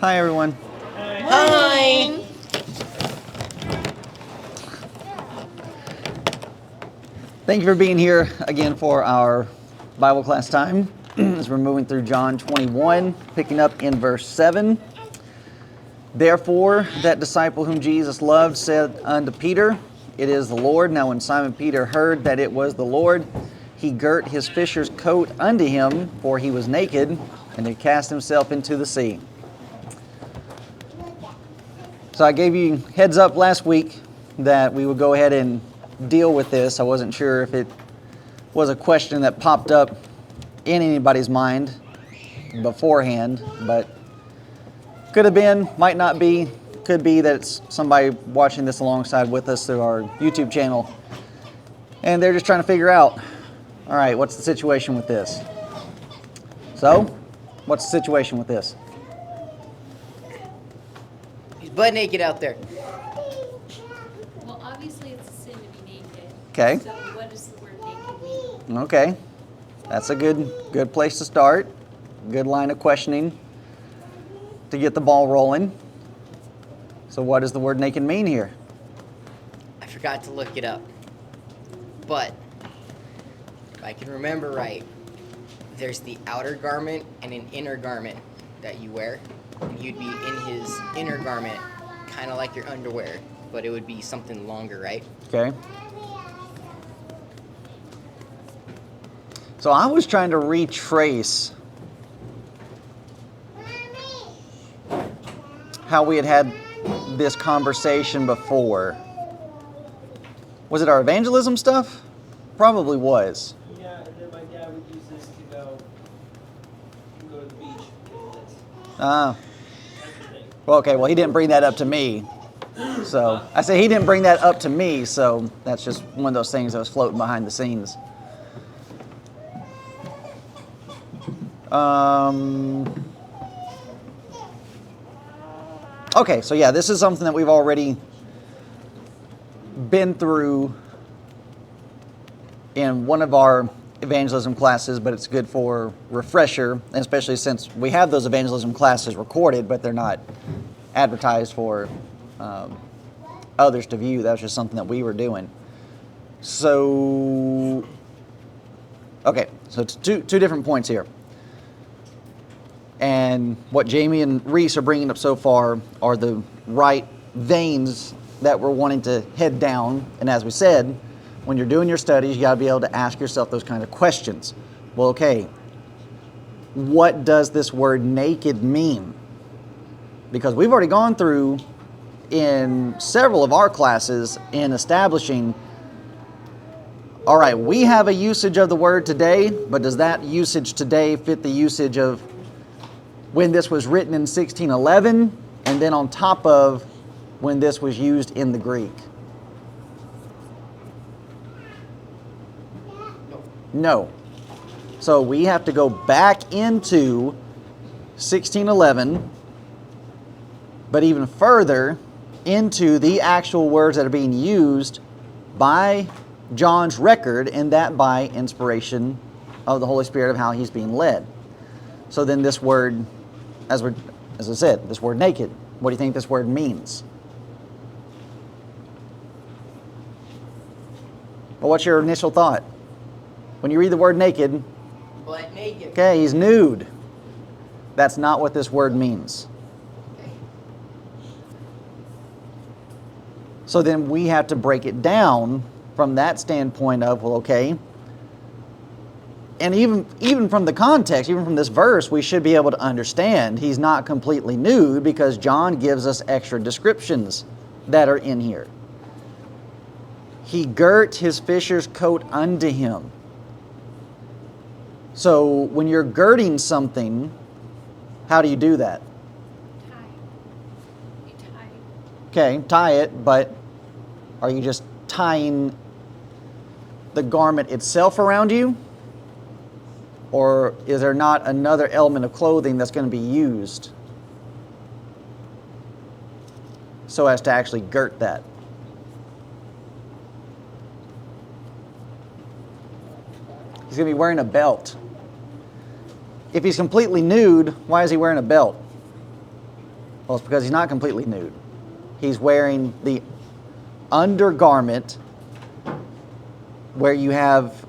Hi, everyone. Hi. Thank you for being here again for our Bible class time as we're moving through John 21, picking up in verse 7. Therefore, that disciple whom Jesus loved said unto Peter, It is the Lord. Now when Simon Peter heard that it was the Lord, he girt his fisher's coat unto him, for he was naked, and he cast himself into the sea. So I gave you heads up last week that we would go ahead and deal with this. I wasn't sure if it was a question that popped up in anybody's mind beforehand, but could have been, might not be. Could be that it's somebody watching this alongside with us through our YouTube channel, and they're just trying to figure out, all right, what's the situation with this? So, what's the situation with this? He's butt naked out there. Well, obviously it's a sin to be naked. Okay. So what does the word naked mean? Okay, that's a good place to start. Good line of questioning to get the ball rolling. So what does the word naked mean here? I forgot to look it up. But if I can remember right, there's the outer garment and an inner garment that you wear. And you'd be in his inner garment, kind of like your underwear, but it would be something longer, right? Okay. So I was trying to retrace how we had this conversation before. Was it our evangelism stuff? Probably was. Yeah, and then my dad would use this to go to the beach. Ah. That's the thing. Well, okay, well, he didn't bring that up to me. So, I say he didn't bring that up to me, so that's just one of those things that was floating behind the scenes. Okay, so yeah, this is something that we've already been through in one of our evangelism classes, but it's good for refresher, and especially since we have those evangelism classes recorded, but they're not advertised for others to view. That was just something that we were doing. So, okay, so it's two different points here. And what Jamie and Reese are bringing up so far are the right veins that we're wanting to head down. And as we said, when you're doing your studies, you got to be able to ask yourself those kind of questions. Well, okay, what does this word naked mean? Because we've already gone through in several of our classes in establishing, all right, we have a usage of the word today, but does that usage today fit the usage of when this was written in 1611, and then on top of when this was used in the Greek? No. So we have to go back into 1611, but even further into the actual words that are being used by John's record, and that by inspiration of the Holy Spirit of how he's being led. So then this word, as I said, this word naked, what do you think this word means? Well, what's your initial thought? When you read the word naked, Butt naked. okay, he's nude. That's not what this word means. So then we have to break it down from that standpoint of, well, okay, and even from the context, even from this verse, we should be able to understand he's not completely nude because John gives us extra descriptions that are in here. He girt his fisher's coat unto him. So when you're girding something, how do you do that? Tie. You tie. Okay, tie it, but are you just tying the garment itself around you? Or is there not another element of clothing that's going to be used so as to actually girt that? He's going to be wearing a belt. If he's completely nude, why is he wearing a belt? Well, it's because he's not completely nude. He's wearing the undergarment where you have,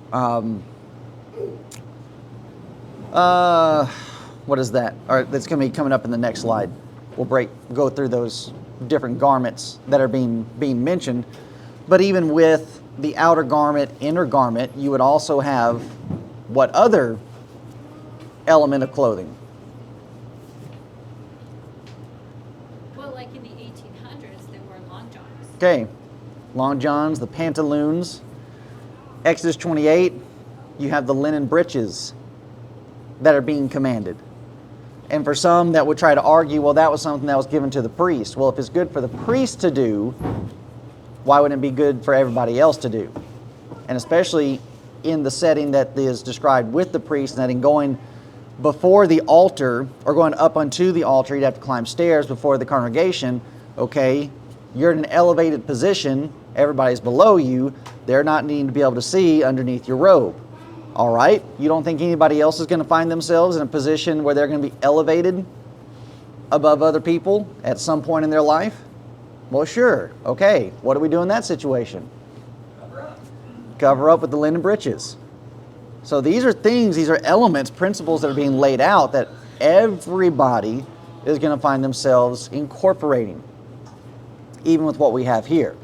what is that? All right, that's going to be coming up in the next slide. We'll go through those different garments that are being mentioned. But even with the outer garment, inner garment, you would also have what other element of clothing? Well, like in the 1800s, there were long johns. Okay, long johns, the pantaloons. Exodus 28, you have the linen breeches that are being commanded. And for some that would try to argue, well, that was something that was given to the priest. Well, if it's good for the priest to do, why wouldn't it be good for everybody else to do? And especially in the setting that is described with the priest, and that in going before the altar or going up unto the altar, you'd have to climb stairs before the congregation. Okay, you're in an elevated position, everybody's below you, they're not needing to be able to see underneath your robe. All right, you don't think anybody else is going to find themselves in a position where they're going to be elevated above other people at some point in their life? Well, sure. Okay, what do we do in that situation? Cover up with the linen breeches. So these are things, these are elements, principles that are being laid out that everybody is going to find themselves incorporating, even with what we have here.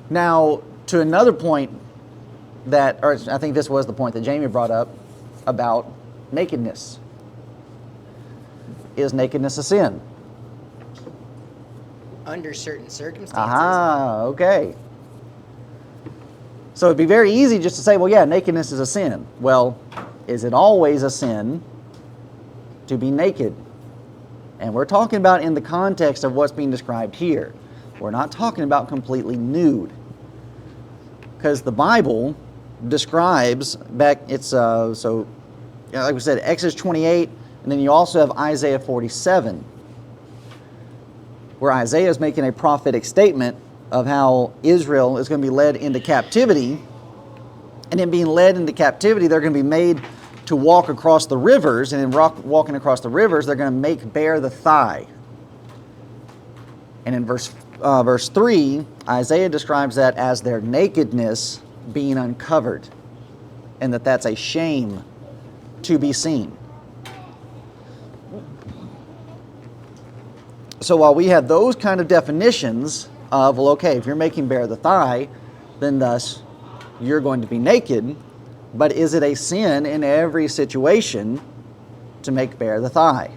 Now, to another point that, or I think this was the point that Jamie brought up about nakedness. Is nakedness a sin? Under certain circumstances. Aha, okay. So it'd be very easy just to say, well, yeah, nakedness is a sin. Well, is it always a sin to be naked? And we're talking about in the context of what's being described here. We're not talking about completely nude. Because the Bible describes back, it's, so like we said, Exodus 28, and then you also have Isaiah 47, where Isaiah is making a prophetic statement of how Israel is going to be led into captivity. And in being led into captivity, they're going to be made to walk across the rivers. And in walking across the rivers, they're going to make bare the thigh. And in verse 3, Isaiah describes that as their nakedness being uncovered. And that's a shame to be seen. So while we have those kind of definitions of, well, okay, if you're making bare the thigh, then thus you're going to be naked. But is it a sin in every situation to make bare the thigh?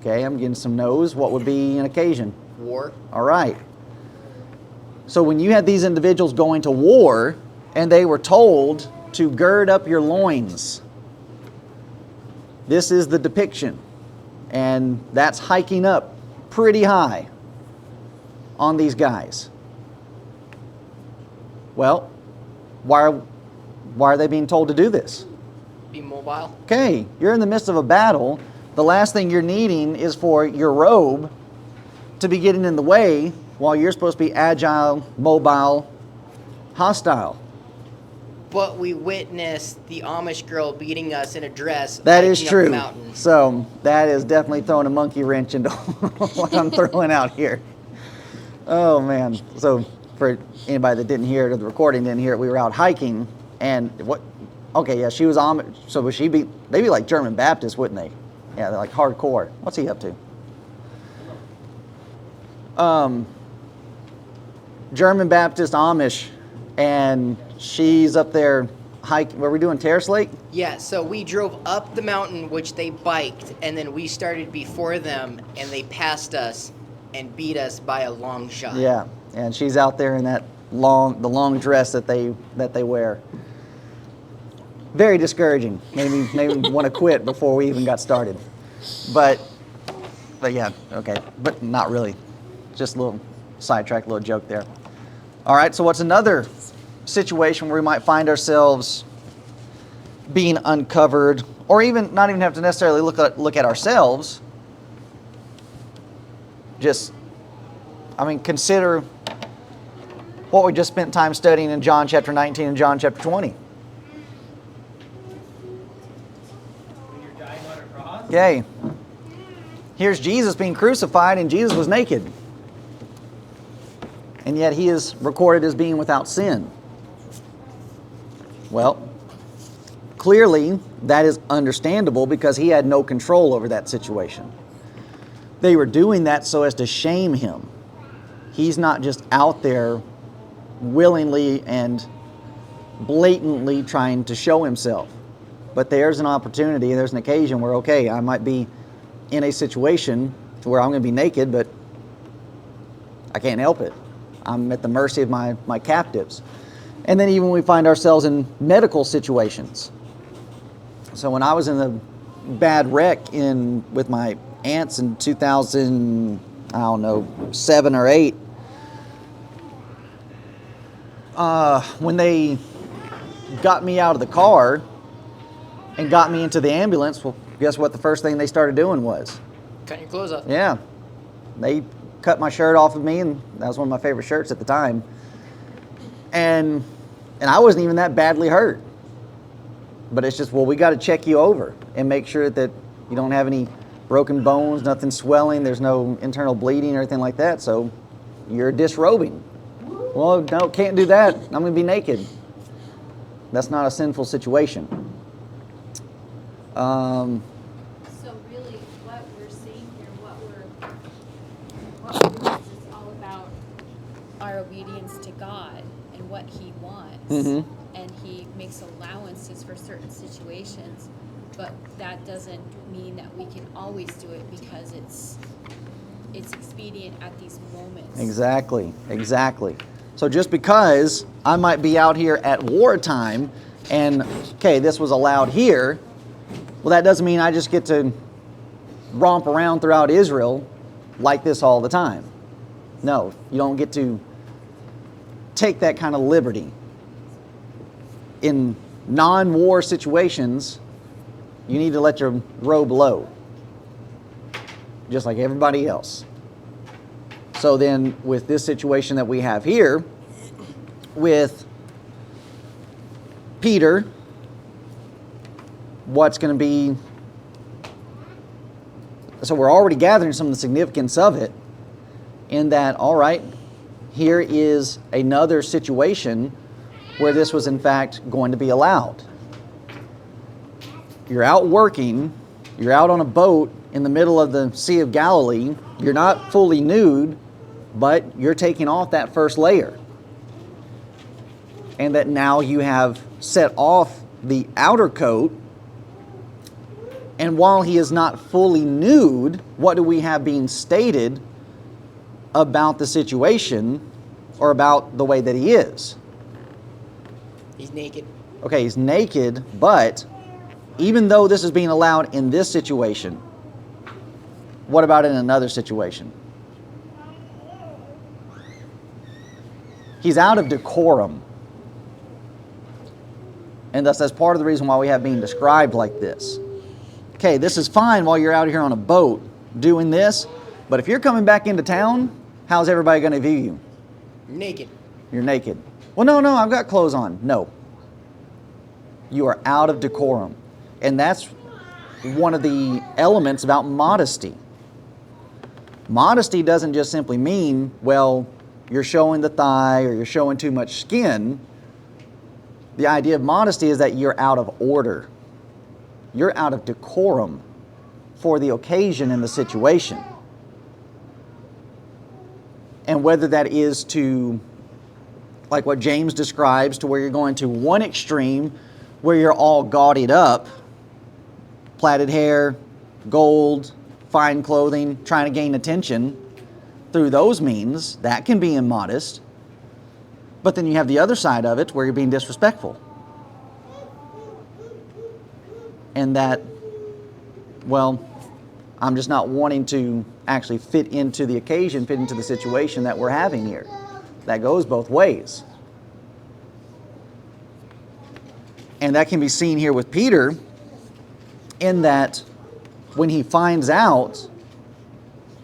Okay, I'm getting some no's. What would be an occasion? War. All right. So when you had these individuals going to war and they were told to gird up your loins, this is the depiction. And that's hiking up pretty high on these guys. Well, why are they being told to do this? Be mobile. Okay, you're in the midst of a battle. The last thing you're needing is for your robe to be getting in the way while you're supposed to be agile, mobile, hostile. But we witnessed the Amish girl beating us in a dress. That is hiking up true. the mountain. So that is definitely throwing a monkey wrench into what I'm throwing out here. Oh man. So for anybody that didn't hear it or the recording didn't hear it, we were out hiking and what? Okay, yeah, she was Amish. So would she be? They'd be like German Baptists, wouldn't they? Yeah, they're like hardcore. What's he up to? German Baptist Amish, and she's up there hiking. Were we doing Terrace Lake? Yeah, so we drove up the mountain, which they biked, and then we started before them, and they passed us and beat us by a long shot. Yeah, and she's out there in the long dress that they wear. Very discouraging. Made me want to quit before we even got started. But yeah, okay, but not really. Just a little sidetrack, little joke there. All right, so what's another situation where we might find ourselves being uncovered, or even not even have to necessarily look at ourselves? Consider what we just spent time studying in John chapter 19 and John chapter 20. When you're dying on a cross? Yay. Here's Jesus being crucified, and Jesus was naked. And yet he is recorded as being without sin. Well, clearly that is understandable because he had no control over that situation. They were doing that so as to shame him. He's not just out there willingly and blatantly trying to show himself. But there's an opportunity, there's an occasion where, okay, I might be in a situation to where I'm going to be naked, but I can't help it. I'm at the mercy of my captives. And then even we find ourselves in medical situations. So when I was in a bad wreck with my aunts in 2007 or 8, when they got me out of the car and got me into the ambulance, well, guess what the first thing they started doing was? Cut your clothes off. Yeah. They cut my shirt off of me, and that was one of my favorite shirts at the time. And I wasn't even that badly hurt. But it's just, well, we got to check you over and make sure that you don't have any broken bones, nothing swelling, there's no internal bleeding or anything like that, so you're disrobing. Well, no, can't do that. I'm going to be naked. That's not a sinful situation. So really, what we're seeing here, what we're doing is all about our obedience to God and what He wants. Mm-hmm. And He makes allowances for certain situations, but that doesn't mean that we can always do it because it's expedient at these moments. Exactly. So just because I might be out here at wartime and, okay, this was allowed here, well, that doesn't mean I just get to romp around throughout Israel like this all the time. No, you don't get to take that kind of liberty. In non-war situations, you need to let your robe low, just like everybody else. So then with this situation that we have here, with Peter, what's going to be, so we're already gathering some of the significance of it in that, all right, here is another situation where this was in fact going to be allowed. You're out working, you're out on a boat in the middle of the Sea of Galilee, you're not fully nude, but you're taking off that first layer. And that now you have set off the outer coat, and while he is not fully nude, what do we have being stated about the situation or about the way that he is? He's naked. Okay, he's naked, but even though this is being allowed in this situation, what about in another situation? He's out of decorum. And thus that's part of the reason why we have being described like this. Okay, this is fine while you're out here on a boat doing this, but if you're coming back into town, how's everybody going to view you? Naked. You're naked. Well, no, I've got clothes on. No. You are out of decorum. And that's one of the elements about modesty. Modesty doesn't just simply mean, well, you're showing the thigh or you're showing too much skin. The idea of modesty is that you're out of order. You're out of decorum for the occasion and the situation. And whether that is to, like what James describes, to where you're going to one extreme where you're all gaudied up, plaited hair, gold, fine clothing, trying to gain attention through those means, that can be immodest. But then you have the other side of it where you're being disrespectful. And that, well, I'm just not wanting to actually fit into the occasion, fit into the situation that we're having here. That goes both ways. And that can be seen here with Peter in that when he finds out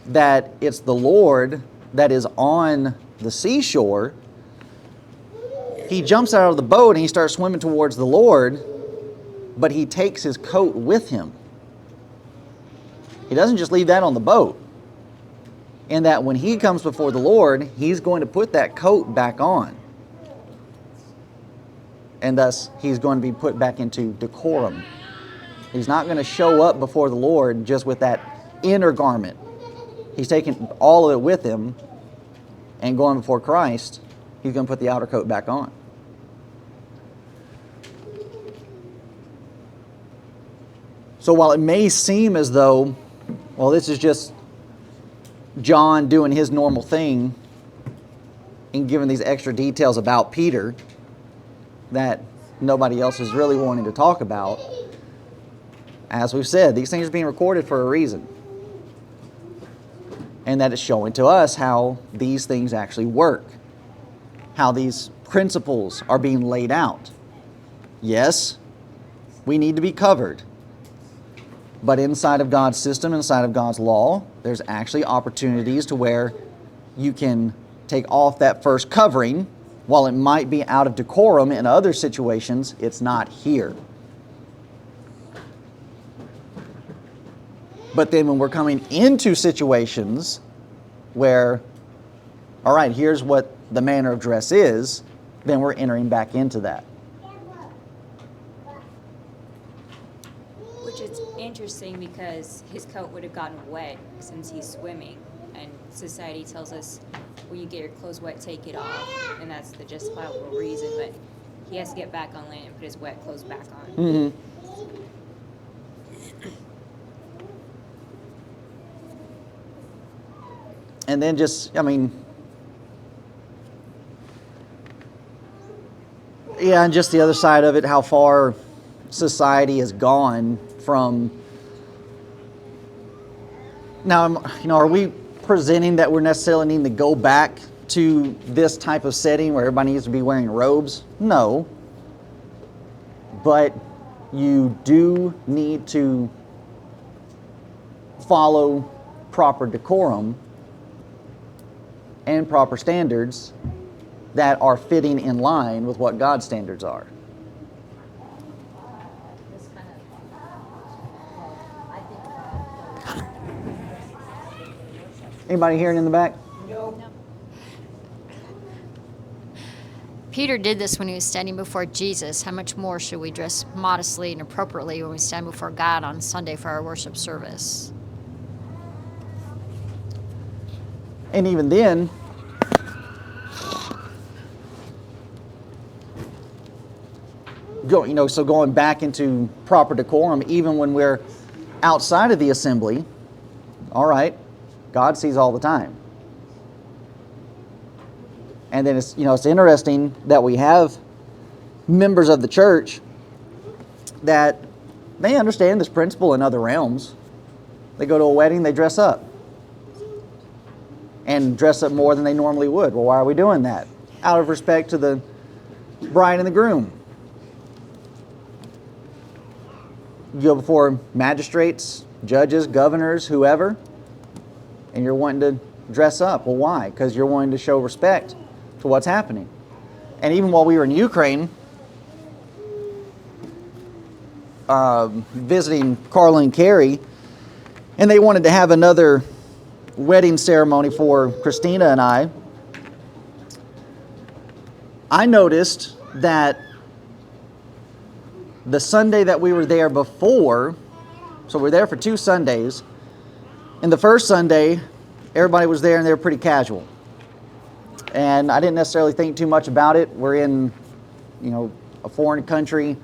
that it's the Lord that is on the seashore, he jumps out of the boat and he starts swimming towards the Lord, but he takes his coat with him. He doesn't just leave that on the boat. And that when he comes before the Lord, he's going to put that coat back on. And thus, he's going to be put back into decorum. He's not going to show up before the Lord just with that inner garment. He's taking all of it with him, and going before Christ, he's going to put the outer coat back on. So while it may seem as though, well, this is just John doing his normal thing and giving these extra details about Peter that nobody else is really wanting to talk about, as we've said, these things are being recorded for a reason. And that it's showing to us how these things actually work, how these principles are being laid out. Yes, we need to be covered. But inside of God's system, inside of God's law, there's actually opportunities to where you can take off that first covering. While it might be out of decorum in other situations, it's not here. But then when we're coming into situations where, all right, here's what the manner of dress is, then we're entering back into that. Which is interesting because his coat would have gotten wet since he's swimming. And society tells us, when you get your clothes wet, take it off. And that's the justifiable reason. But he has to get back on land and put his wet clothes back on. Mm-hmm. And then just, I mean, yeah, and just the other side of it, how far society has gone from, now, are we presenting that we're necessarily needing to go back to this type of setting where everybody needs to be wearing robes? No. But you do need to follow proper decorum and proper standards that are fitting in line with what God's standards are. Anybody hearing in the back? No. Peter did this when he was standing before Jesus. How much more should we dress modestly and appropriately when we stand before God on Sunday for our worship service? And even then, so going back into proper decorum, even when we're outside of the assembly, all right, God sees all the time. And then it's interesting that we have members of the church that they understand this principle in other realms. They go to a wedding, they dress up. And dress up more than they normally would. Well, why are we doing that? Out of respect to the bride and the groom. You go before magistrates, judges, governors, whoever, and you're wanting to dress up. Well, why? Because you're wanting to show respect to what's happening. And even while we were in Ukraine, visiting Carla and Carrie, and they wanted to have another wedding ceremony for Christina and I noticed that the Sunday that we were there before, so we're there for 2 Sundays, and the first Sunday, everybody was there and they were pretty casual. And I didn't necessarily think too much about it. We're in, a foreign country.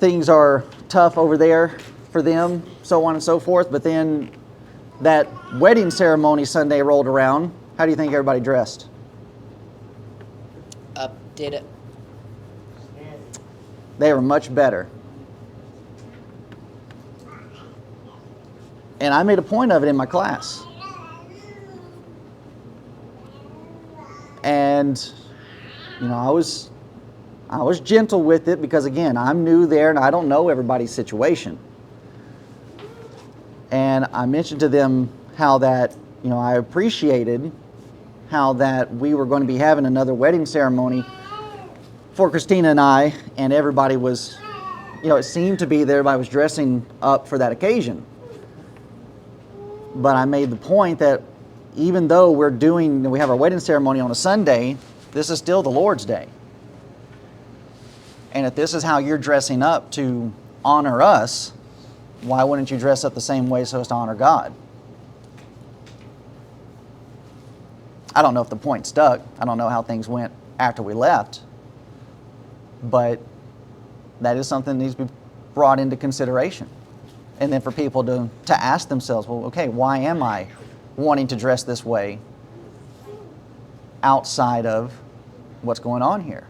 Things are tough over there for them, so on and so forth. But then that wedding ceremony Sunday rolled around. How do you think everybody dressed? Did it. They were much better. And I made a point of it in my class. And, I was gentle with it because, again, I'm new there and I don't know everybody's situation. And I mentioned to them how that, I appreciated how that we were going to be having another wedding ceremony for Christina and I, and everybody was, it seemed to be that everybody was dressing up for that occasion. But I made the point that even though we have our wedding ceremony on a Sunday, this is still the Lord's Day. And if this is how you're dressing up to honor us, why wouldn't you dress up the same way so as to honor God? I don't know if the point stuck. I don't know how things went after we left. But that is something that needs to be brought into consideration. And then for people to ask themselves, well, okay, why am I wanting to dress this way outside of what's going on here?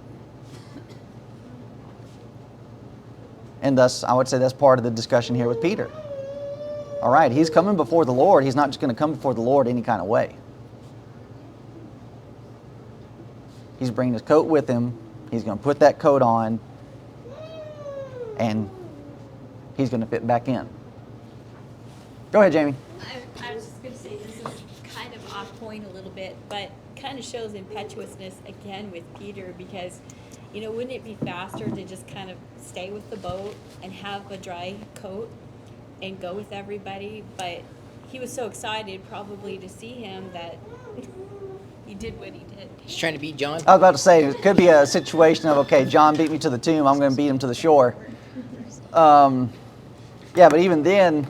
And thus, I would say that's part of the discussion here with Peter. All right, he's coming before the Lord. He's not just going to come before the Lord any kind of way. He's bringing his coat with him. He's going to put that coat on, and he's going to fit back in. Go ahead, Jamie. I was just going to say this is kind of off point a little bit, but kind of shows impetuousness again with Peter because, you know, wouldn't it be faster to just kind of stay with the boat and have a dry coat and go with everybody? But he was so excited probably to see him that he did what he did. He's trying to beat John. I was about to say, it could be a situation of, okay, John beat me to the tomb, I'm going to beat him to the shore. Yeah, but even then,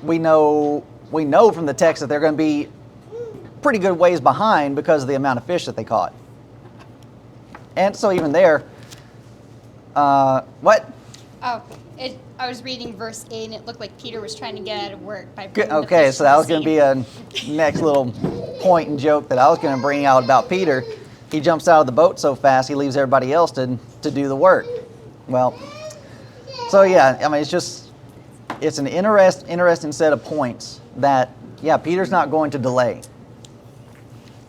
we know from the text that they're going to be pretty good ways behind because of the amount of fish that they caught. And so even there, what? Oh, I was reading verse 8, and it looked like Peter was trying to get out of work by bringing the Okay, fish so that to was the going to be a next little point and joke that I was going to bring out about Peter. He jumps out of the boat so fast, he leaves everybody else to do the work. Well, so yeah, I mean, it's an interesting set of points that, yeah, Peter's not going to delay.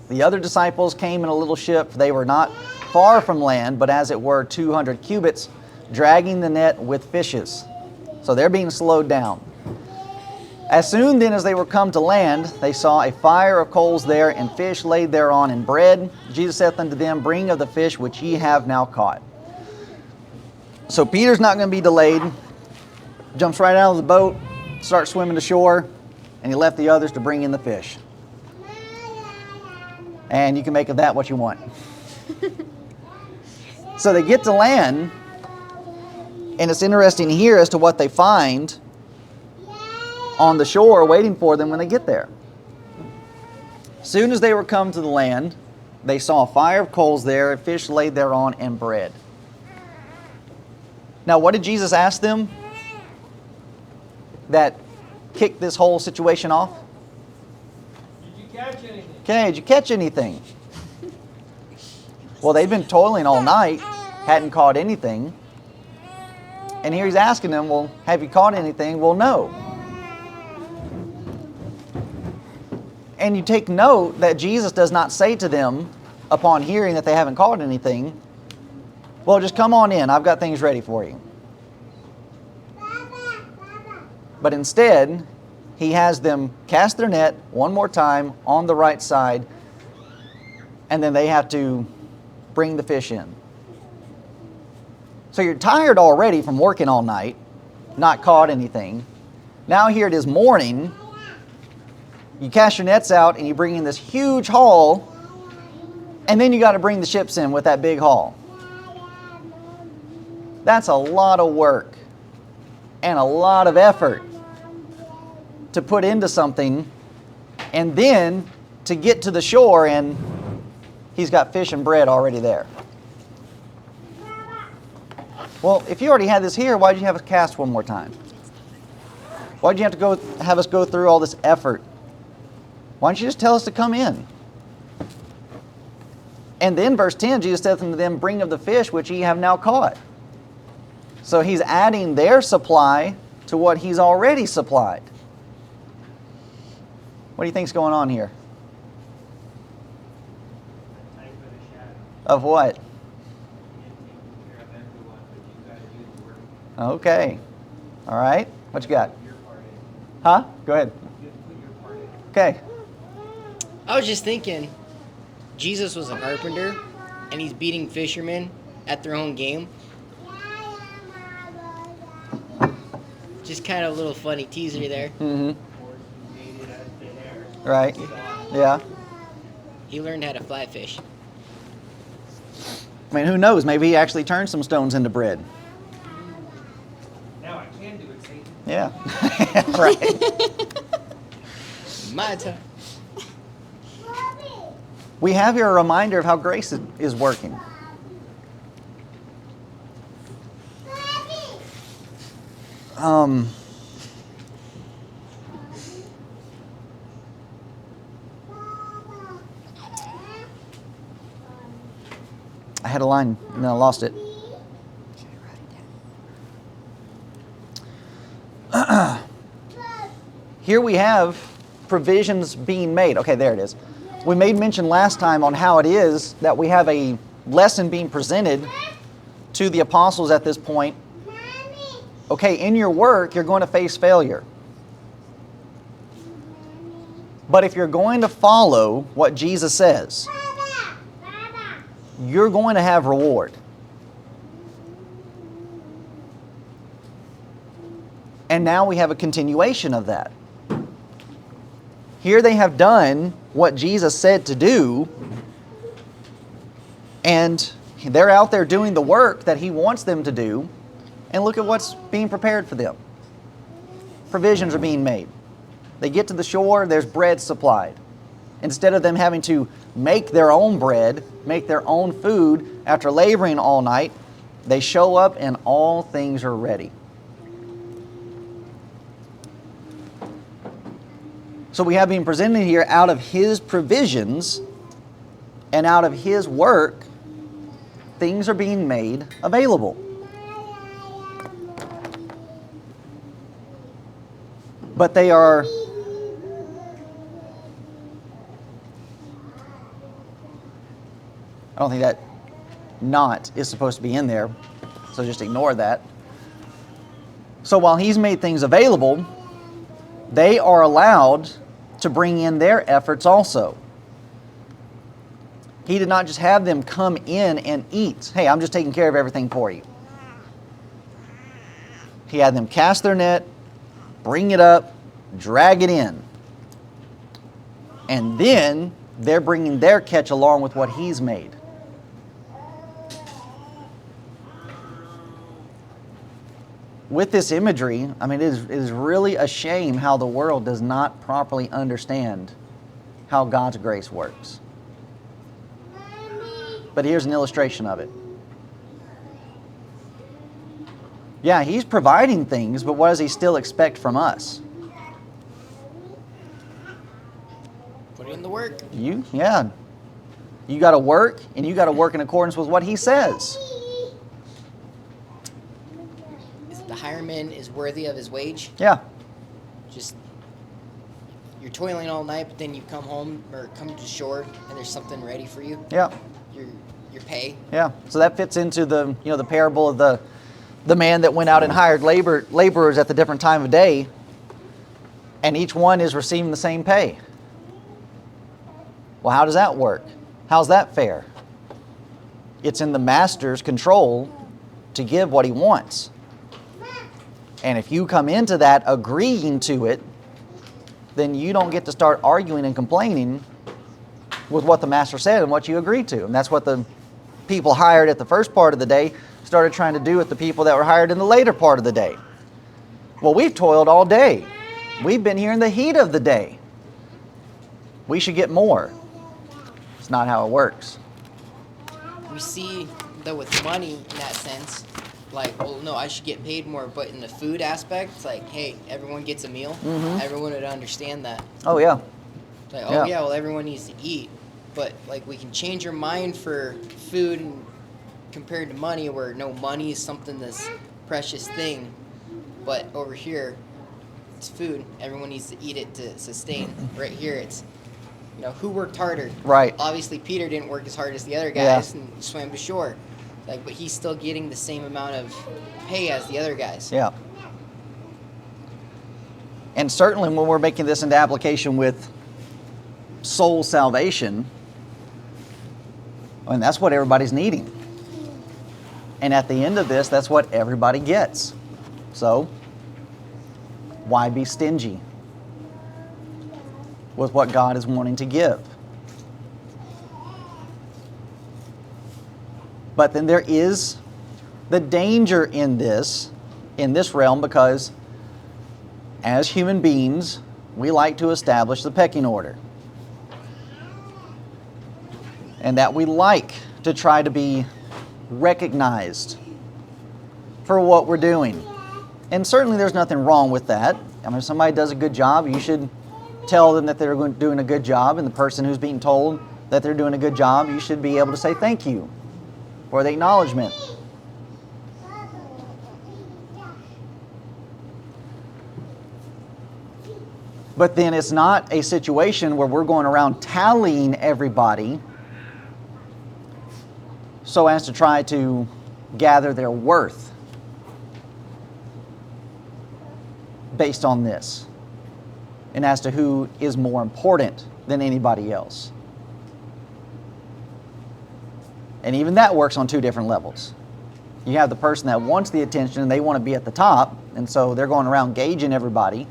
The other disciples came in a little ship. They were not far from land, but as it were 200 cubits, dragging the net with fishes. So they're being slowed down. As soon then as they were come to land, they saw a fire of coals there, and fish laid thereon, and bread. Jesus saith unto them, bring of the fish which ye have now caught. So Peter's not going to be delayed. Jumps right out of the boat, starts swimming to shore, and he left the others to bring in the fish. And you can make of that what you want. So they get to land, and it's interesting here as to what they find on the shore waiting for them when they get there. Soon as they were come to the land, they saw a fire of coals there, and fish laid thereon, and bread. Now, what did Jesus ask them that kicked this whole situation off? Did you catch anything? Okay, did you catch anything? Well, they've been toiling all night, hadn't caught anything. And here he's asking them, well, have you caught anything? Well, no. And you take note that Jesus does not say to them, upon hearing that they haven't caught anything, well, just come on in, I've got things ready for you. But instead, he has them cast their net one more time on the right side, and then they have to bring the fish in. So you're tired already from working all night, not caught anything. Now here it is morning, you cast your nets out and you bring in this huge haul, and then you got to bring the ships in with that big haul. That's a lot of work and a lot of effort to put into something, and then to get to the shore and he's got fish and bread already there. Well, if you already had this here, why did you have us cast one more time? Why did you have to have us go through all this effort? Why don't you just tell us to come in? And then verse 10, Jesus saith unto them, bring of the fish which ye have now caught. So he's adding their supply to what he's already supplied. What do you think's going on here? A type of a shadow. Of what? You can't take care of everyone, but you gotta do the work. Okay. All right. What you got? Put your part in. Huh? Go ahead. You have to put your part in. Okay. I was just thinking, Jesus was a carpenter, and he's beating fishermen at their own game. Just kind of a little funny teaser there. Mm-hmm. Or you made Right. Yeah. He learned how to fly fish. I mean, who knows? Maybe he actually turned some stones into bread. Now I can do it, Satan. Yeah. Right. My time. We have here a reminder of how grace is working. I had a line and then I lost it. Here we have provisions being made. Okay, there it is. We made mention last time on how it is that we have a lesson being presented to the apostles at this point. Okay, in your work, you're going to face failure. But if you're going to follow what Jesus says, you're going to have reward. And now we have a continuation of that. Here they have done what Jesus said to do, and they're out there doing the work that He wants them to do, and look at what's being prepared for them. Provisions are being made. They get to the shore, there's bread supplied. Instead of them having to make their own bread, make their own food after laboring all night, they show up and all things are ready. So we have been presented here out of His provisions and out of His work, things are being made available. But they are I don't think that not is supposed to be in there, so just ignore that. So while He's made things available, they are allowed to bring in their efforts also. He did not just have them come in and eat. Hey, I'm just taking care of everything for you. He had them cast their net, bring it up, drag it in. And then they're bringing their catch along with what He's made. With this imagery, I mean, it is really a shame how the world does not properly understand how God's grace works. But here's an illustration of it. Yeah, He's providing things, but what does He still expect from us? Put in the work. You got to work, and you got to work in accordance with what He says. The hireman is worthy of his wage. Yeah. Just, you're toiling all night, but then you come home or come to shore and there's something ready for you. Yeah. Your pay. Yeah. So that fits into the the parable of the man that went out and hired laborers at the different time of day, and each one is receiving the same pay. Well, how does that work? How's that fair? It's in the master's control to give what he wants. And if you come into that agreeing to it, then you don't get to start arguing and complaining with what the master said and what you agreed to. And that's what the people hired at the first part of the day started trying to do with the people that were hired in the later part of the day. Well, we've toiled all day. We've been here in the heat of the day. We should get more. It's not how it works. We see, though, with money in that sense, like, well, no, I should get paid more. But in the food aspect, it's like, hey, everyone gets a meal. Mm-hmm. Everyone would understand that. Oh, yeah. It's like, oh, yeah, well, everyone needs to eat. But, like, we can change our mind for food and compared to money, where no, money is something that's precious thing. But over here, it's food. Everyone needs to eat it to sustain. Right here, it's, who worked harder? Right. Obviously, Peter didn't work as hard as the other guys and swam to shore. Like, but he's still getting the same amount of pay as the other guys. Yeah. And certainly when we're making this into application with soul salvation, I mean, that's what everybody's needing. And at the end of this, that's what everybody gets. So, why be stingy? with what God is wanting to give. But then there is the danger in this realm, because as human beings, we like to establish the pecking order. And that we like to try to be recognized for what we're doing. And certainly there's nothing wrong with that. I mean, if somebody does a good job, you should tell them that they're doing a good job. And the person who's being told that they're doing a good job, you should be able to say thank you for the acknowledgement. But then it's not a situation where we're going around tallying everybody so as to try to gather their worth based on this, and as to who is more important than anybody else. And even that works on two different levels. You have the person that wants the attention and they want to be at the top, and so they're going around gauging everybody.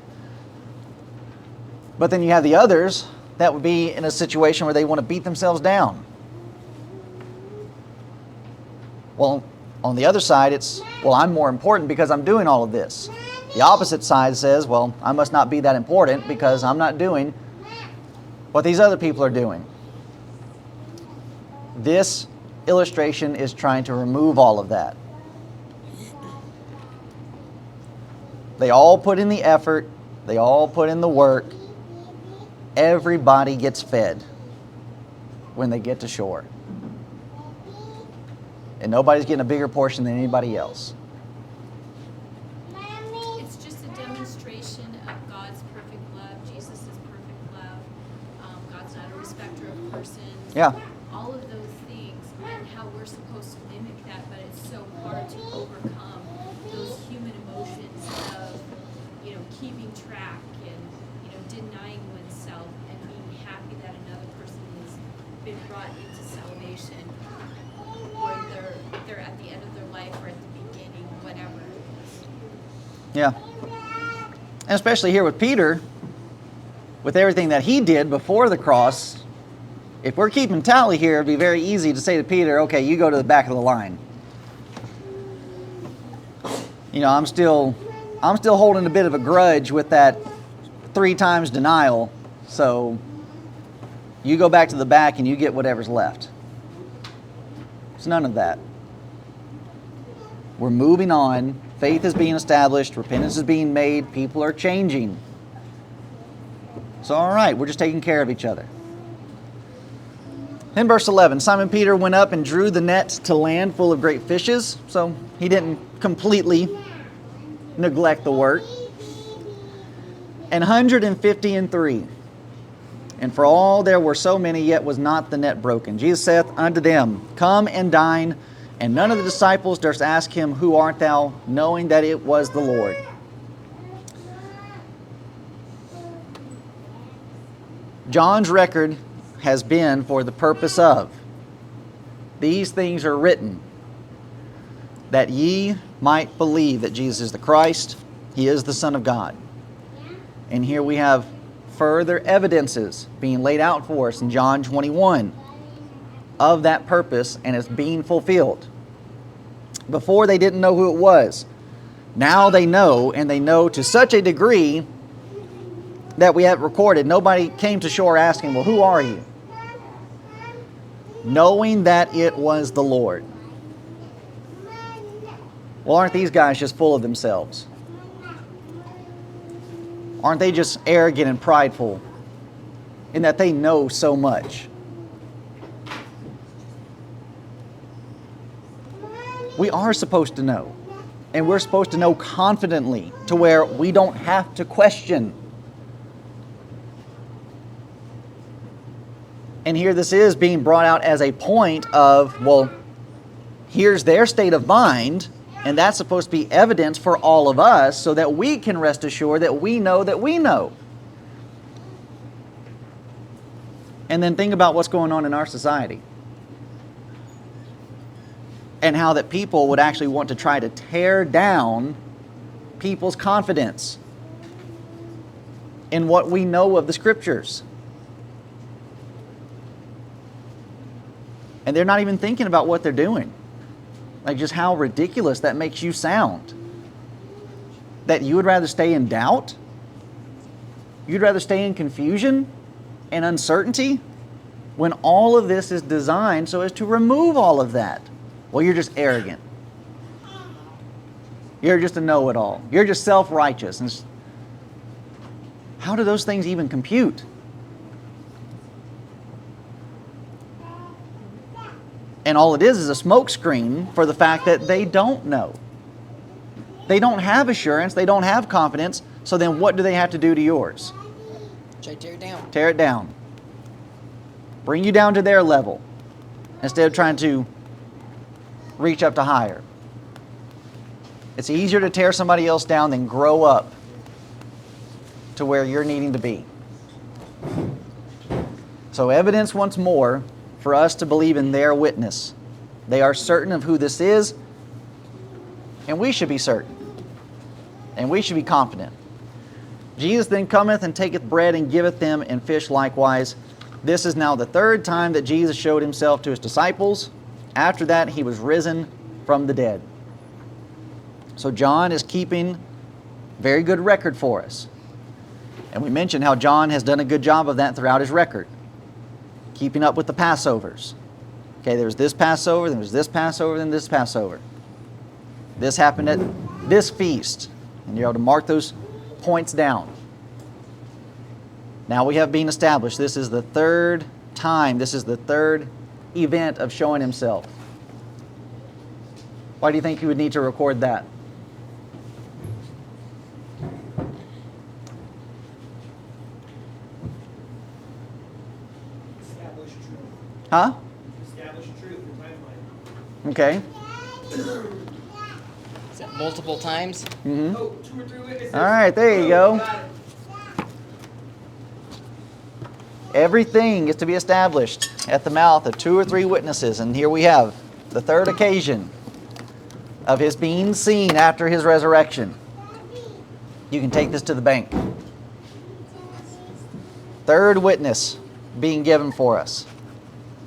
But then you have the others that would be in a situation where they want to beat themselves down. Well, on the other side, it's, well, I'm more important because I'm doing all of this. The opposite side says, well, I must not be that important because I'm not doing what these other people are doing. This illustration is trying to remove all of that. They all put in the effort. They all put in the work. Everybody gets fed when they get to shore. And nobody's getting a bigger portion than anybody else. It's just a demonstration of God's perfect love, Jesus' perfect love. God's not a respecter of persons. Yeah. All of those things, and how we're supposed to mimic that, but it's so hard to overcome those human emotions of, keeping track and, denying oneself and being happy that another person has been brought into salvation, where they're at the end of their life or at the beginning, whatever. Yeah. And especially here with Peter, with everything that he did before the cross, if we're keeping tally here, it'd be very easy to say to Peter, okay, you go to the back of the line. I'm still holding a bit of a grudge with that 3 times denial, so you go back to the back and you get whatever's left. It's none of that. We're moving on. Faith is being established. Repentance is being made. People are changing. So, all right, we're just taking care of each other. In verse 11, Simon Peter went up and drew the net to land full of great fishes. So he didn't completely neglect the work. 153. And for all there were so many, yet was not the net broken. Jesus saith unto them, Come and dine. And none of the disciples durst ask him, Who art thou? Knowing that it was the Lord. John's record has been for the purpose of, these things are written, that ye might believe that Jesus is the Christ, He is the Son of God. And here we have further evidences being laid out for us in John 21 of that purpose, and it's being fulfilled. Before they didn't know who it was. Now they know, and they know to such a degree that we have recorded. Nobody came to shore asking, well, who are you? Knowing that it was the Lord. Well, aren't these guys just full of themselves? Aren't they just arrogant and prideful in that they know so much? We are supposed to know. And we're supposed to know confidently to where we don't have to question. And here this is being brought out as a point of, well, here's their state of mind, and that's supposed to be evidence for all of us so that we can rest assured that we know that we know. And then think about what's going on in our society. And how that people would actually want to try to tear down people's confidence in what we know of the Scriptures. And they're not even thinking about what they're doing. Like just how ridiculous that makes you sound. That you would rather stay in doubt? You'd rather stay in confusion and uncertainty when all of this is designed so as to remove all of that? Well, you're just arrogant. You're just a know-it-all. You're just self-righteous. And how do those things even compute? And all it is a smokescreen for the fact that they don't know. They don't have assurance. They don't have confidence. So then what do they have to do to yours? Try to tear it down. Tear it down. Bring you down to their level instead of trying to reach up to higher. It's easier to tear somebody else down than grow up to where you're needing to be. So evidence once more for us to believe in their witness. They are certain of who this is, and we should be certain. And we should be confident. Jesus then cometh and taketh bread and giveth them, and fish likewise. This is now the third time that Jesus showed himself to his disciples. After that, he was risen from the dead. So John is keeping very good record for us. And we mentioned how John has done a good job of that throughout his record. Keeping up with the Passovers. Okay, there was this Passover, then there was this Passover, then this Passover. This happened at this feast. And you're able to mark those points down. Now we have been established. This is the third time. This is the third event of showing himself. Why do you think you would need to record that? Establish truth. Huh? Establish truth in timeline. Okay. Is that multiple times? Mm-hmm. Oh, 2 or 3 witnesses. All right, there you go. Got it. Everything is to be established at the mouth of 2 or 3 witnesses. And here we have the third occasion of his being seen after his resurrection. You can take this to the bank. Third witness being given for us.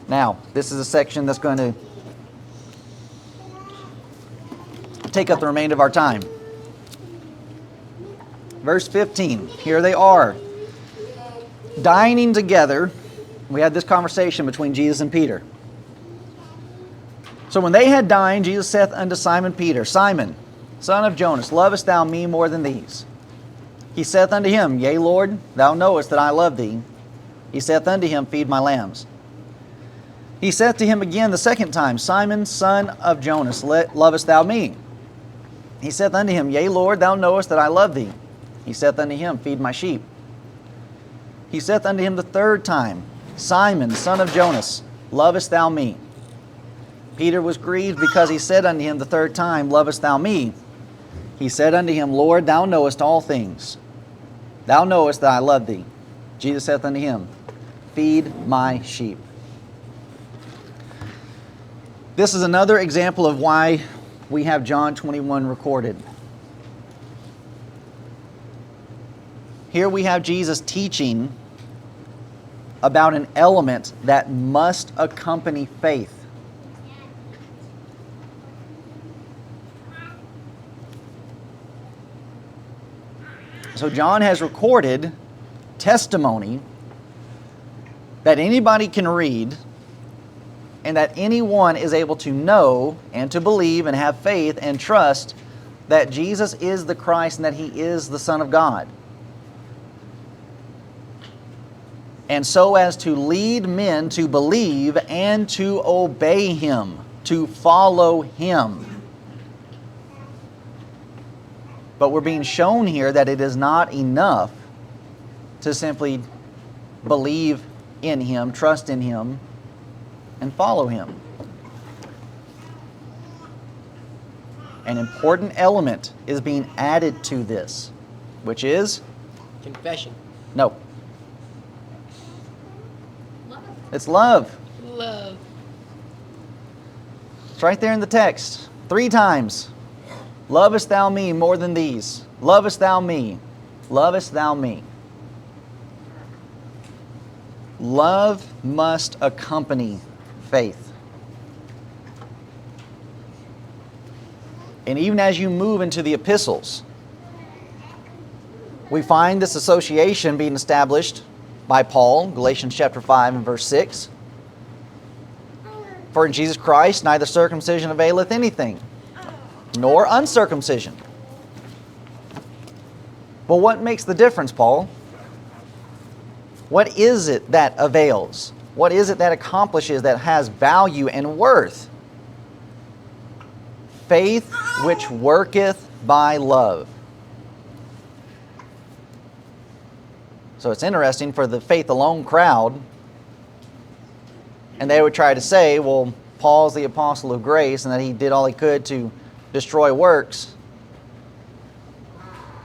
Now, this is a section that's going to take up the remainder of our time. Verse 15. Here they are, dining together. We had this conversation between Jesus and Peter. So when they had dined, Jesus saith unto Simon Peter, Simon, son of Jonas, lovest thou me more than these? He saith unto him, Yea, Lord, thou knowest that I love thee. He saith unto him, Feed my lambs. He saith to him again the second time, Simon, son of Jonas, lovest thou me? He saith unto him, Yea, Lord, thou knowest that I love thee. He saith unto him, Feed my sheep. He saith unto him the third time, Simon, son of Jonas, lovest thou me? Peter was grieved because he said unto him the third time, Lovest thou me? He said unto him, Lord, thou knowest all things. Thou knowest that I love thee. Jesus saith unto him, Feed my sheep. This is another example of why we have John 21 recorded. Here we have Jesus teaching about an element that must accompany faith. So John has recorded testimony that anybody can read and that anyone is able to know and to believe and have faith and trust that Jesus is the Christ and that He is the Son of God. And so as to lead men to believe and to obey Him, to follow Him. But we're being shown here that it is not enough to simply believe in Him, trust in Him, and follow Him. An important element is being added to this, which is? Confession. No. Love. It's love. Love. It's right there in the text. 3 times. Lovest thou me more than these? Lovest thou me? Lovest thou me? Love must accompany faith. And even as you move into the epistles, we find this association being established by Paul, Galatians chapter 5 and verse 6. For in Jesus Christ neither circumcision availeth anything, nor uncircumcision. Well, what makes the difference, Paul? What is it that avails? What is it that accomplishes, that has value and worth? Faith which worketh by love. So it's interesting for the faith alone crowd, and they would try to say, well, Paul's the apostle of grace and that he did all he could to destroy works.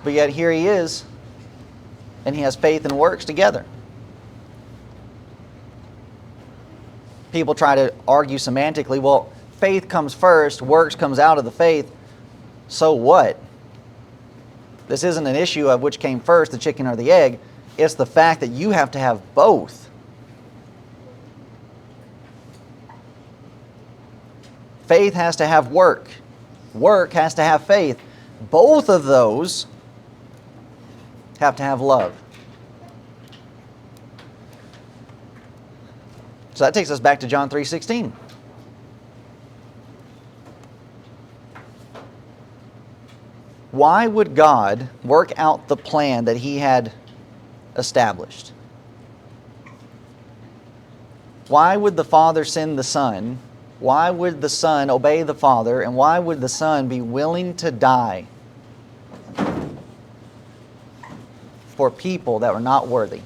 But yet here he is, and he has faith and works together. People try to argue semantically, well, faith comes first, works comes out of the faith. So what? This isn't an issue of which came first, the chicken or the egg. It's the fact that you have to have both. Faith has to have work. Work has to have faith. Both of those have to have love. So that takes us back to John 3:16. Why would God work out the plan that he had established? Why would the Father send the Son? Why would the Son obey the Father? And why would the Son be willing to die for people that were not worthy?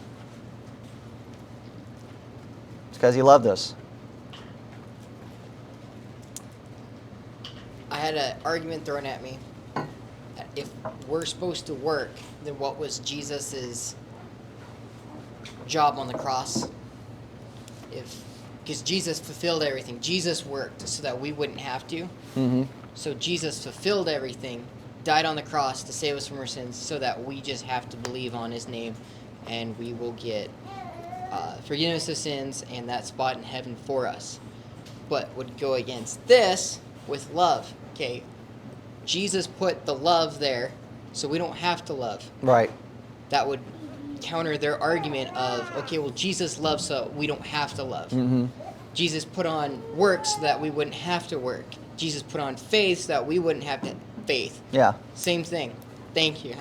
It's because he loved us. I had an argument thrown at me. If we're supposed to work, then what was Jesus's job on the cross? Because Jesus fulfilled everything. Jesus worked so that we wouldn't have to. Mm-hmm. So Jesus fulfilled everything, died on the cross to save us from our sins, so that we just have to believe on his name, and we will get forgiveness of sins and that spot in heaven for us. But would go against this with love. Okay, Jesus put the love there, so we don't have to love. Right. That would counter their argument of, okay, well, Jesus loves, so we don't have to love. Mm-hmm. Jesus put on works so that we wouldn't have to work. Jesus put on faith so that we wouldn't have to faith. Yeah. Same thing. Thank you.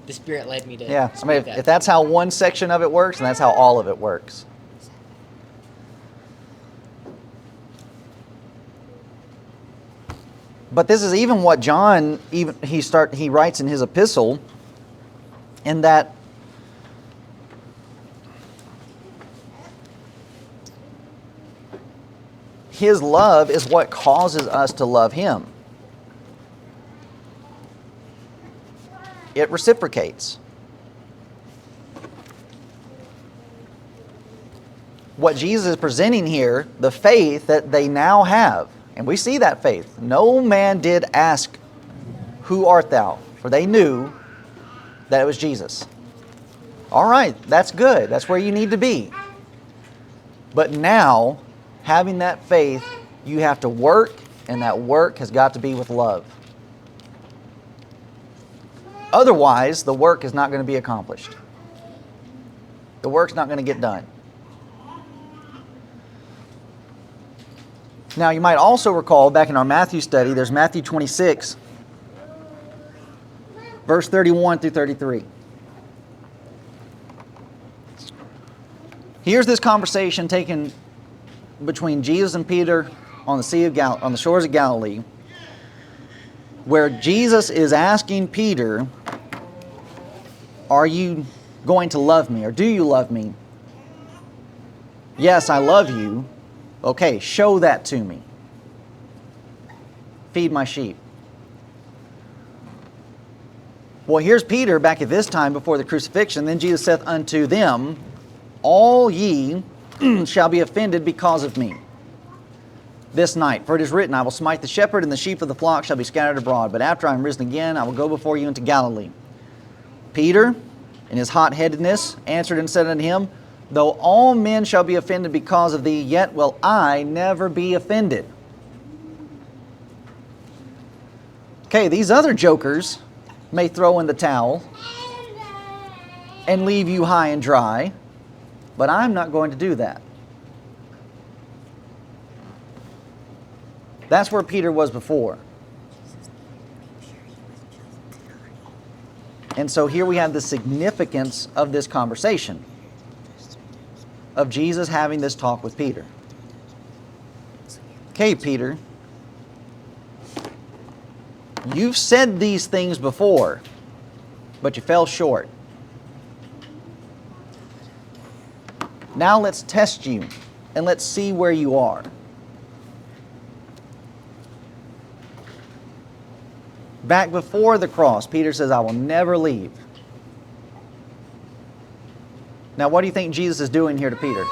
The Spirit led me to Yeah. I mean, speak if that's how one section of it works, then that's how all of it works. But this is even what John he writes in his epistle, in that his love is what causes us to love him. It reciprocates. What Jesus is presenting here, the faith that they now have, and we see that faith. No man did ask, "Who art thou?" For they knew that it was Jesus. All right, that's good. That's where you need to be. But now, having that faith, you have to work, and that work has got to be with love. Otherwise, the work is not going to be accomplished. The work's not going to get done. Now, you might also recall back in our Matthew study, there's Matthew 26, verse 31 through 33. Here's this conversation taken between Jesus and Peter on the shores of Galilee, where Jesus is asking Peter, "Are you going to love me, or do you love me?" "Yes, I love you." "Okay, show that to me." "Feed my sheep." Well, here's Peter back at this time before the crucifixion. "Then Jesus saith unto them, All ye shall be offended because of me this night. For it is written, I will smite the shepherd, and the sheep of the flock shall be scattered abroad. But after I am risen again, I will go before you into Galilee. Peter, in his hot-headedness, answered and said unto him, Though all men shall be offended because of thee, yet will I never be offended. Okay, these other jokers may throw in the towel and leave you high and dry, but I'm not going to do that. That's where Peter was before. And so here we have the significance of this conversation, of Jesus having this talk with Peter. Okay, Peter, you've said these things before, but you fell short. Now let's test you and let's see where you are. Back before the cross, Peter says, I will never leave. Now, what do you think Jesus is doing here to Peter?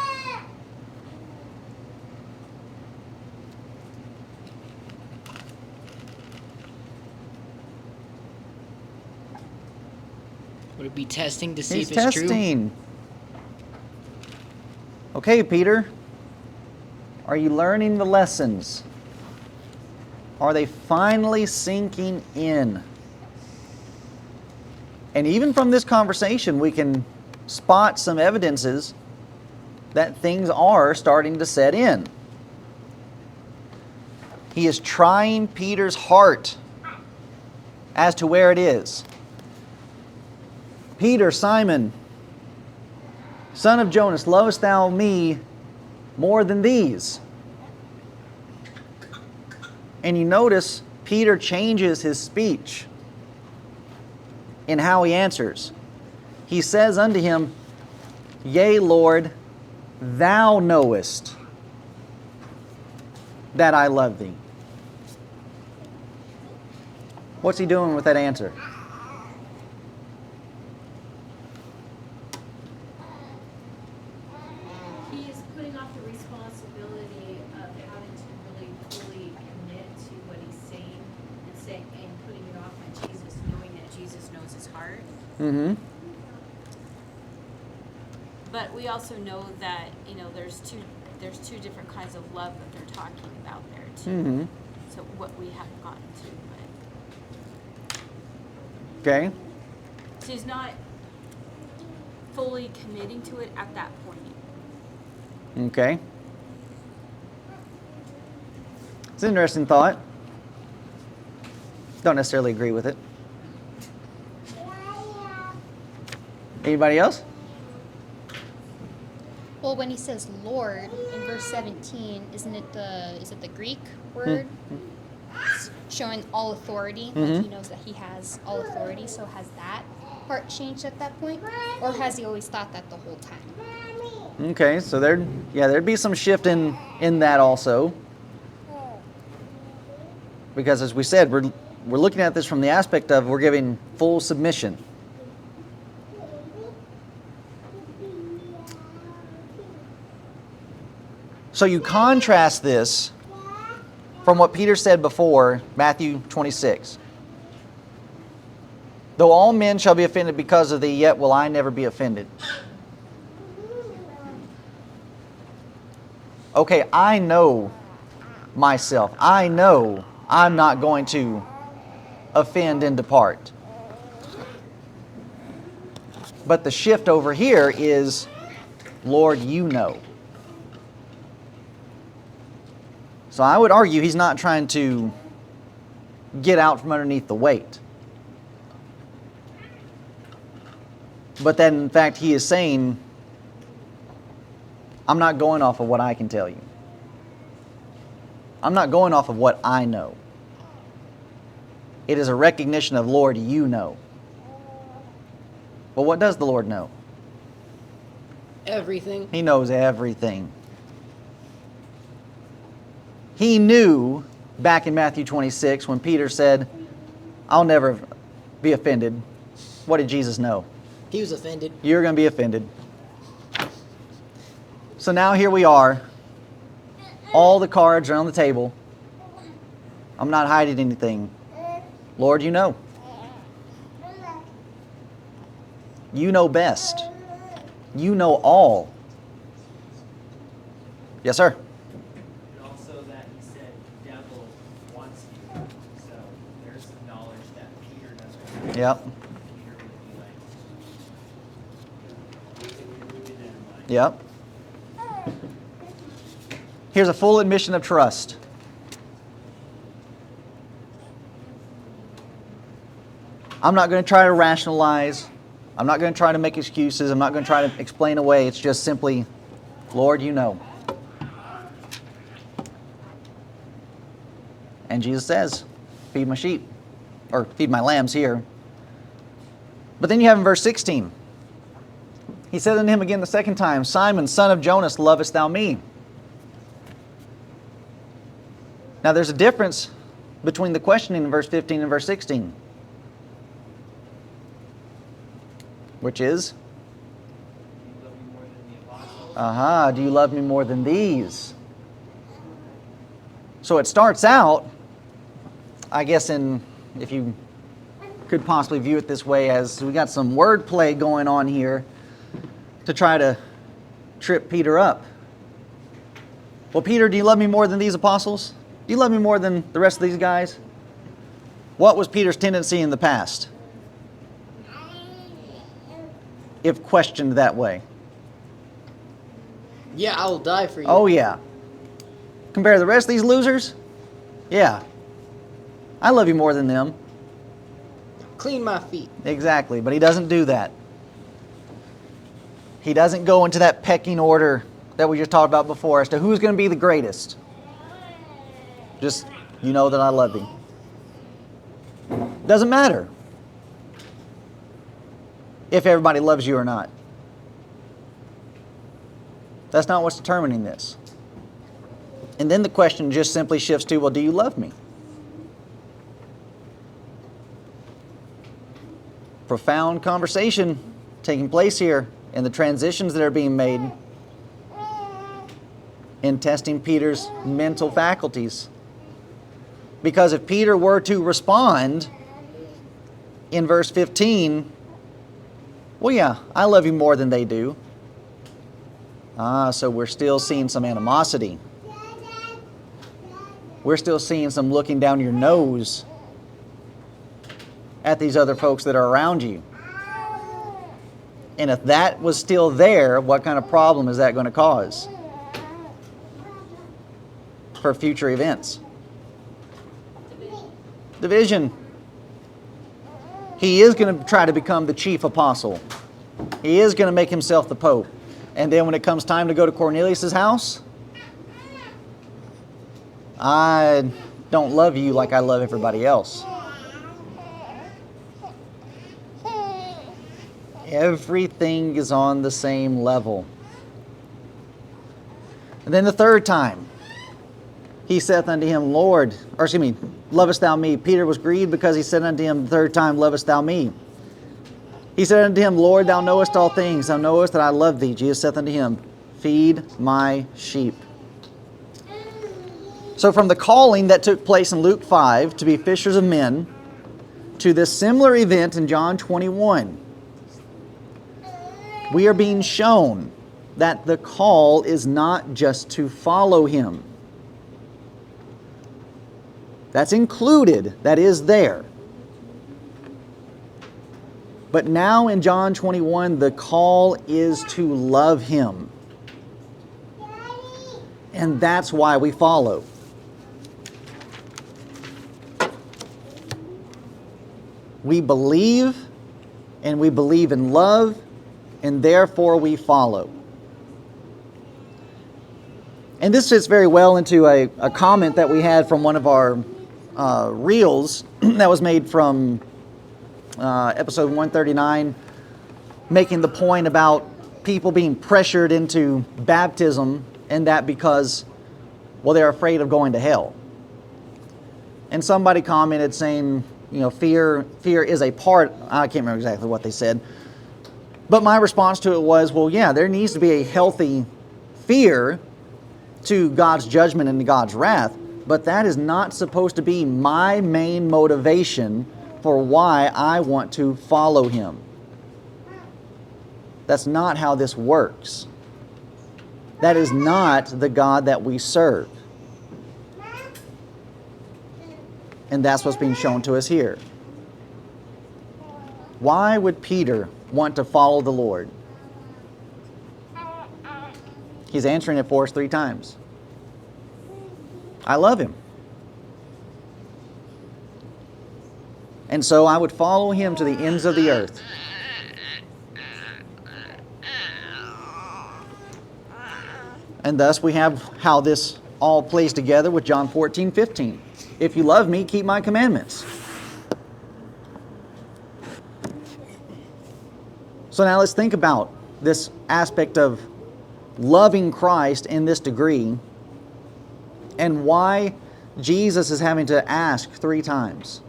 Would it be testing to see He's if it's true? testing. Okay, Peter, are you learning the lessons? Are they finally sinking in? And even from this conversation, we can spot some evidences that things are starting to set in. He is trying Peter's heart as to where it is. Peter, Simon, son of Jonas, lovest thou me more than these? And you notice Peter changes his speech in how he answers. He says unto him, Yea, Lord, thou knowest that I love thee. What's he doing with that answer? He is putting off the responsibility of having to really fully commit to what he's saying and putting it off on Jesus, knowing that Jesus knows his heart. Mm-hmm. But we also know that, there's two different kinds of love that they're talking about there too. Mm-hmm. So what we haven't gotten to, but Okay. so he's not fully committing to it at that point. Okay. It's an interesting thought. Don't necessarily agree with it. Anybody else? Well, when he says Lord in verse 17, is it the Greek word? Showing all authority, like he knows that he has all authority, so has that part changed at that point? Or has he always thought that the whole time? Okay, so there'd be some shift in that also. Because as we said, we're looking at this from the aspect of we're giving full submission. So you contrast this from what Peter said before, Matthew 26. Though all men shall be offended because of thee, yet will I never be offended. Okay, I know myself. I know I'm not going to offend and depart. But the shift over here is, Lord, you know. So I would argue he's not trying to get out from underneath the weight. But then, in fact, he is saying, I'm not going off of what I can tell you. I'm not going off of what I know. It is a recognition of, Lord, you know. Well, what does the Lord know? Everything. He knows everything. He knew back in Matthew 26 when Peter said, I'll never be offended. What did Jesus know? He was offended. You're going to be offended. So now here we are. All the cards are on the table. I'm not hiding anything. Lord, you know. You know best. You know all. Yes, sir. And also that he said, devil wants you. So there's some Yep. Yep. Here's a full admission of trust. I'm not going to try to rationalize. I'm not going to try to make excuses. I'm not going to try to explain away. It's just simply, Lord, you know. And Jesus says, feed my sheep, or feed my lambs here. But then you have in verse 16, he said unto him again the second time, Simon, son of Jonas, lovest thou me? Now there's a difference between the questioning in verse 15 and verse 16. Which is? Do you love me more than these? So it starts out, I guess if you could possibly view it this way, as we got some wordplay going on here to try to trip Peter up. Well, Peter, do you love me more than these apostles? Do you love me more than the rest of these guys? What was Peter's tendency in the past, if questioned that way? Yeah, I will die for you. Oh, yeah. Compare the rest of these losers? Yeah. I love you more than them. Clean my feet. Exactly, but he doesn't do that. He doesn't go into that pecking order that we just talked about before as to who's going to be the greatest. Just, you know that I love thee. Doesn't matter if everybody loves you or not. That's not what's determining this. And then the question just simply shifts to, well, do you love me? Profound conversation taking place here, and the transitions that are being made in testing Peter's mental faculties. Because if Peter were to respond in verse 15, well, yeah, I love you more than they do. So we're still seeing some animosity. We're still seeing some looking down your nose at these other folks that are around you. And if that was still there, what kind of problem is that going to cause for future events? Division. He is going to try to become the chief apostle. He is going to make himself the pope. And then when it comes time to go to Cornelius' house, I don't love you like I love everybody else. Everything is on the same level. And then the third time, he saith unto him, lovest thou me? Peter was grieved because he said unto him the third time, lovest thou me? He said unto him, Lord, thou knowest all things. Thou knowest that I love thee. Jesus saith unto him, feed my sheep. So from the calling that took place in Luke 5 to be fishers of men, to this similar event in John 21, we are being shown that the call is not just to follow him. That's included, that is there. But now in John 21, the call is to love him. And that's why we follow. We believe, and we believe in love, and therefore we follow. And this fits very well into a comment that we had from one of our reels that was made from episode 139, making the point about people being pressured into baptism, and that because, well, they're afraid of going to hell. And somebody commented saying, fear is a part, I can't remember exactly what they said, but my response to it was, well, yeah, there needs to be a healthy fear to God's judgment and to God's wrath, but that is not supposed to be my main motivation for why I want to follow him. That's not how this works. That is not the God that we serve. And that's what's being shown to us here. Why would Peter want to follow the Lord? He's answering it for us 3 times. I love him. And so I would follow him to the ends of the earth. And thus we have how this all plays together with John 14:15. If you love me, keep my commandments. So now let's think about this aspect of loving Christ in this degree and why Jesus is having to ask 3 times.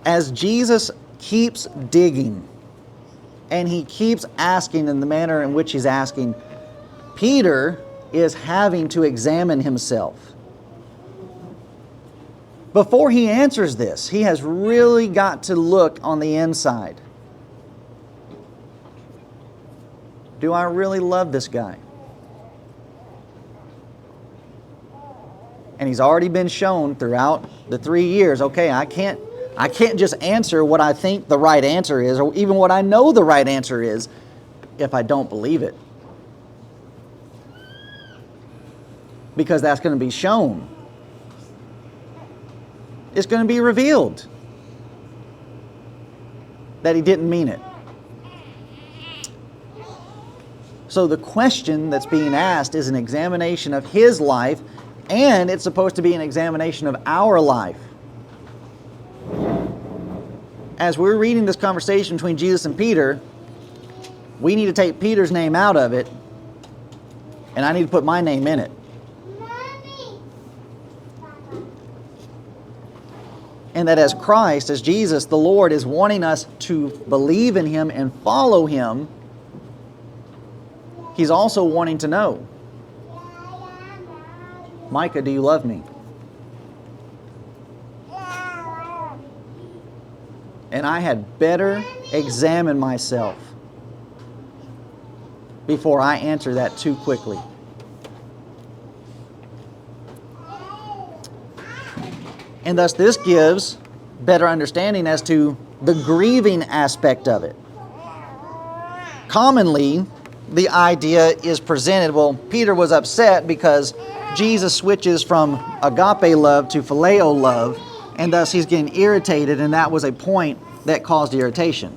As Jesus keeps digging and he keeps asking in the manner in which he's asking, Peter is having to examine himself. Before he answers this, he has really got to look on the inside. Do I really love this guy? And he's already been shown throughout the 3 years, okay, I can't just answer what I think the right answer is, or even what I know the right answer is, if I don't believe it. Because that's going to be shown. It's going to be revealed that he didn't mean it. So the question that's being asked is an examination of his life, and it's supposed to be an examination of our life. As we're reading this conversation between Jesus and Peter, we need to take Peter's name out of it, and I need to put my name in it. And that as Christ, as Jesus, the Lord, is wanting us to believe in him and follow him, he's also wanting to know, Micah, do you love me? And I had better examine myself before I answer that too quickly. And thus this gives better understanding as to the grieving aspect of it. Commonly, the idea is presented, well, Peter was upset because Jesus switches from agape love to phileo love, and thus he's getting irritated, and that was a point that caused irritation.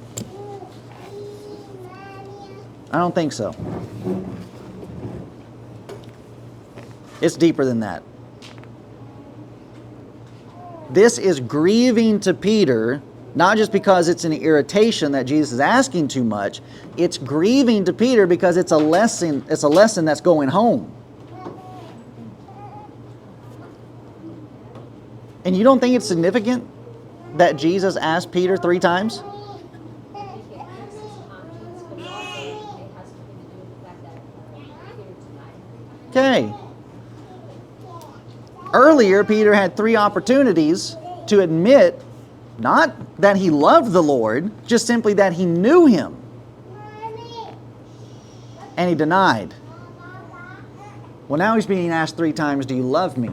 I don't think so. It's deeper than that. This is grieving to Peter, not just because it's an irritation that Jesus is asking too much. It's grieving to Peter because it's a lesson that's going home. And you don't think it's significant that Jesus asked Peter 3 times? Okay. Earlier, Peter had 3 opportunities to admit not that he loved the Lord, just simply that he knew him. And he denied. Well, now he's being asked 3 times, do you love me?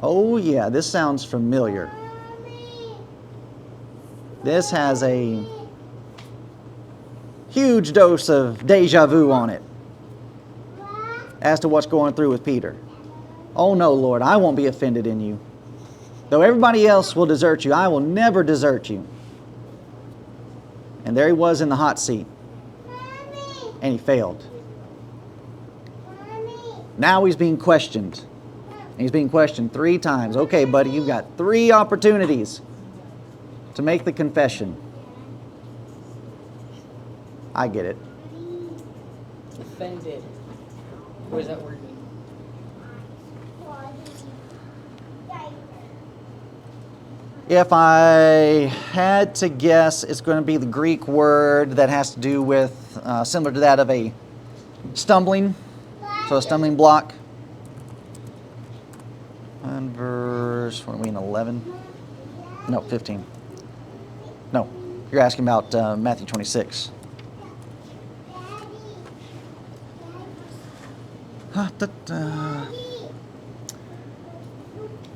Oh yeah, this sounds familiar. This has a huge dose of deja vu on it as to what's going through with Peter. Oh no, Lord, I won't be offended in you. Though everybody else will desert you, I will never desert you. And there he was in the hot seat. And he failed. Now he's being questioned. And he's being questioned 3 times. Okay, buddy, you've got 3 opportunities to make the confession. I get it. Offended. What does that word mean? If I had to guess, it's going to be the Greek word that has to do with, similar to that of a stumbling. So a stumbling block. And verse, what are we in, 11? No, 15. No, you're asking about Matthew 26.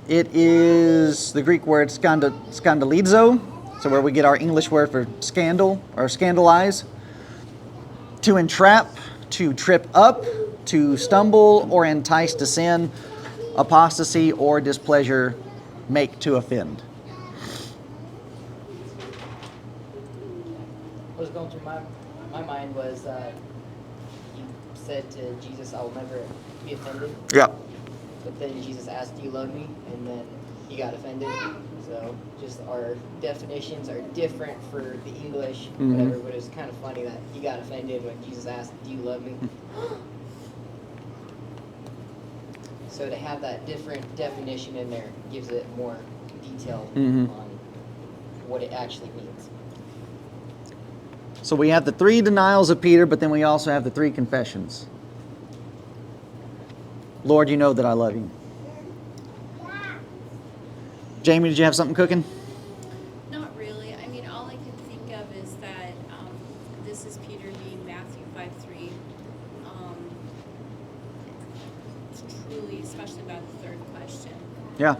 It is the Greek word skandalizo, so where we get our English word for scandal or scandalize. To entrap, to trip up, to stumble or entice to sin, apostasy or displeasure, make to offend. What was going through my mind was you said to Jesus, I will never be offended. Yeah. But then Jesus asked, do you love me? And then he got offended. So just our definitions are different for the English, whatever, but it was kind of funny that he got offended when Jesus asked, do you love me? So to have that different definition in there gives it more detail on what it actually means. So we have the 3 denials of Peter, but then we also have the 3 confessions. Lord, you know that I love you. Jamie, did you have something cooking? Not really. I mean, all I can think of is that this is Peter being Matthew 5:3. It's truly, especially about the third question. Yeah.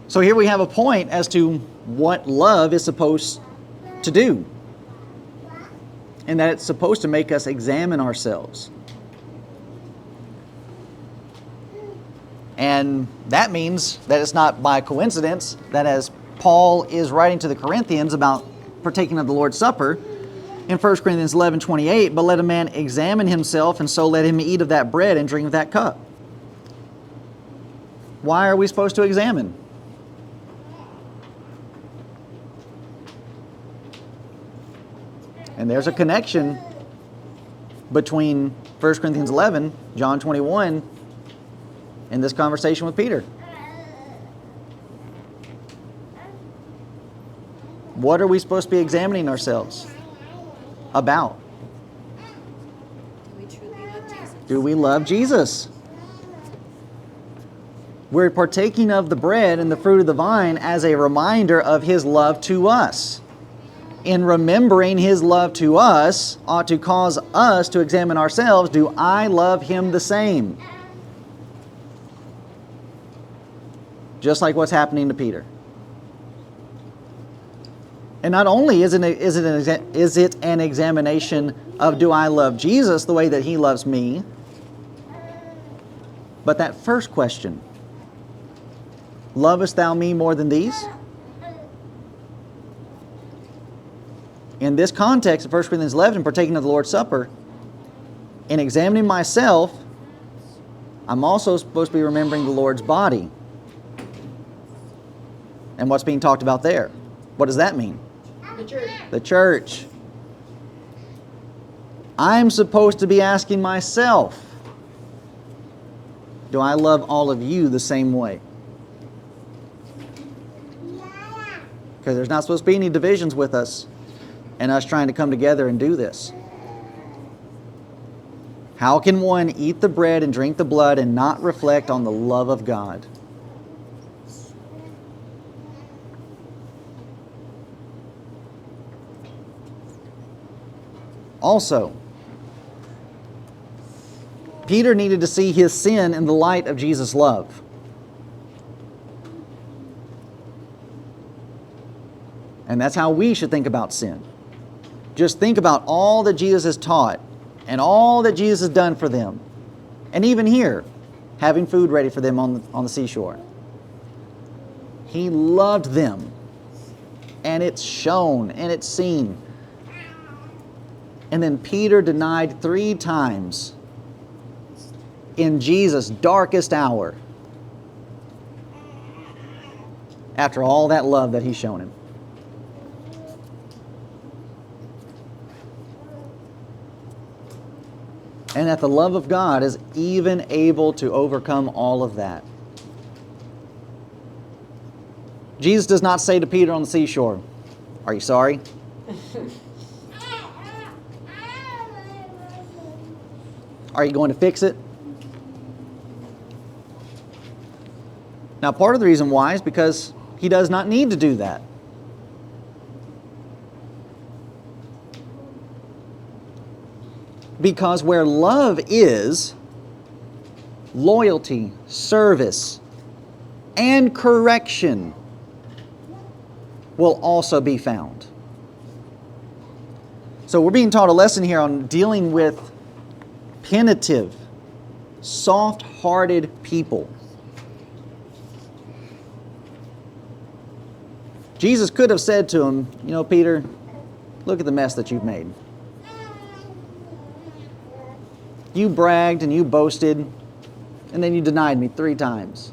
So here we have a point as to what love is supposed to do. And that it's supposed to make us examine ourselves. And that means that it's not by coincidence that as Paul is writing to the Corinthians about partaking of the Lord's Supper, in 1 Corinthians 11:28, but let a man examine himself, and so let him eat of that bread and drink of that cup. Why are we supposed to examine? And there's a connection between 1 Corinthians 11, John 21, and this conversation with Peter. What are we supposed to be examining ourselves about? Do we truly love Jesus? Do we love Jesus? We're partaking of the bread and the fruit of the vine as a reminder of His love to us. In remembering His love to us ought to cause us to examine ourselves. Do I love Him the same? Just like what's happening to Peter. And not only is it an examination of do I love Jesus the way that He loves me, but that first question, lovest thou me more than these? In this context of 1 Corinthians 11, partaking of the Lord's Supper, in examining myself, I'm also supposed to be remembering the Lord's body. And what's being talked about there? What does that mean? The church. The church. I'm supposed to be asking myself, do I love all of you the same way? Because there's not supposed to be any divisions with us and us trying to come together and do this. How can one eat the bread and drink the blood and not reflect on the love of God? Also, Peter needed to see his sin in the light of Jesus' love. And that's how we should think about sin. Just think about all that Jesus has taught and all that Jesus has done for them. And even here, having food ready for them on the seashore. He loved them. And it's shown and it's seen. And then Peter denied 3 times in Jesus' darkest hour after all that love that He's shown him. And that the love of God is even able to overcome all of that. Jesus does not say to Peter on the seashore, "Are you sorry?" Are you going to fix it? Now, part of the reason why is because He does not need to do that. Because where love is, loyalty, service, and correction will also be found. So we're being taught a lesson here on dealing with penitent, soft-hearted people. Jesus could have said to him, you know, Peter, look at the mess that you've made. You bragged and you boasted, and then you denied me 3 times.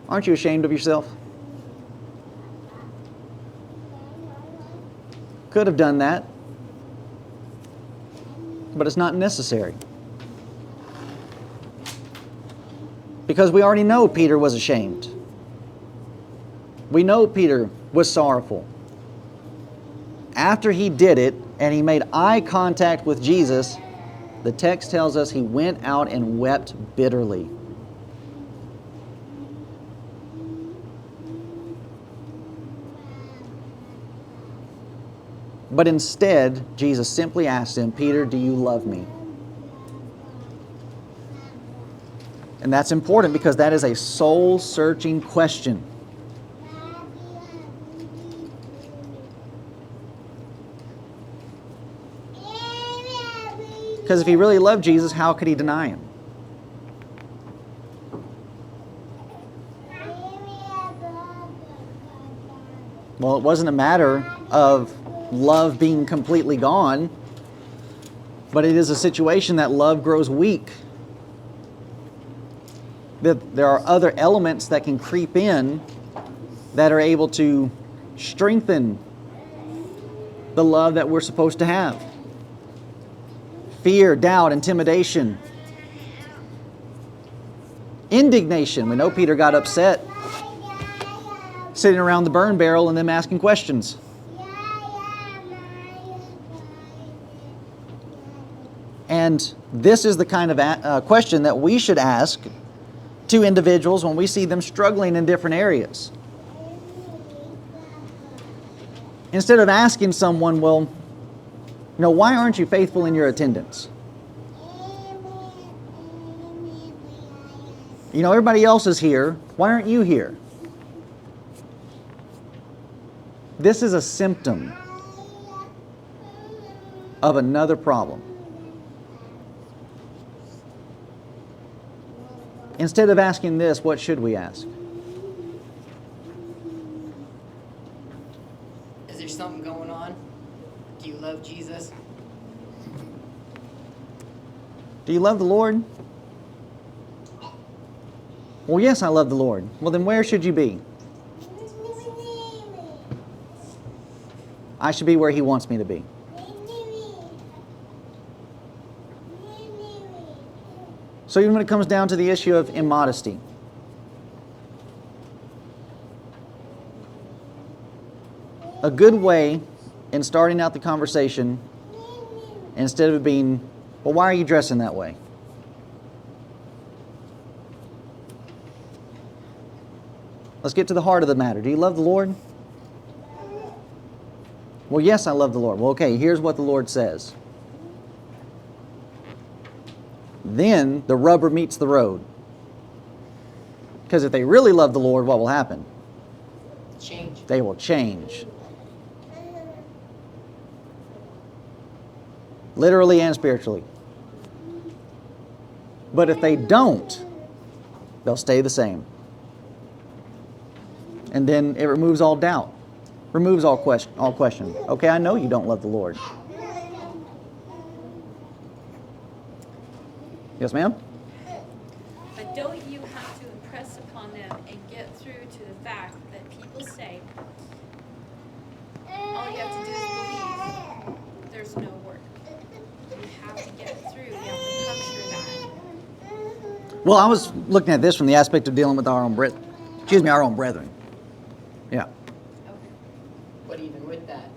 Aren't you ashamed of yourself? Could have done that, but it's not necessary. Because we already know Peter was ashamed. We know Peter was sorrowful. After he did it and he made eye contact with Jesus, the text tells us he went out and wept bitterly. But instead, Jesus simply asked him, Peter, do you love me? And that's important because that is a soul-searching question. Because if he really loved Jesus, how could he deny him? Well, it wasn't a matter of love being completely gone, but it is a situation that love grows weak. That there are other elements that can creep in that are able to strengthen the love that we're supposed to have. Fear, doubt, intimidation, indignation. We know Peter got upset sitting around the burn barrel and them asking questions. And this is the kind of question that we should ask to individuals when we see them struggling in different areas. Instead of asking someone, well, you know, why aren't you faithful in your attendance? You know, everybody else is here. Why aren't you here? This is a symptom of another problem. Instead of asking this, what should we ask? Is there something going on? Do you love Jesus? Do you love the Lord? Well, yes, I love the Lord. Well, then where should you be? I should be where He wants me to be. So even when it comes down to the issue of immodesty, a good way in starting out the conversation, instead of it being, well, why are you dressing that way? Let's get to the heart of the matter. Do you love the Lord? Well, yes, I love the Lord. Well, okay, here's what the Lord says. Then the rubber meets the road. Because if they really love the Lord, what will happen? Change. They will change. Literally and spiritually. But if they don't, they'll stay the same. And then it removes all doubt. Removes all question. Okay, I know you don't love the Lord. Yes, ma'am? But don't you have to impress upon them and get through to the fact that people say, all you have to do is believe. There's no work. You have to get it through. You have to puncture that. Well, I was looking at this from the aspect of dealing with our own brethren. Yeah. Okay. But even with that,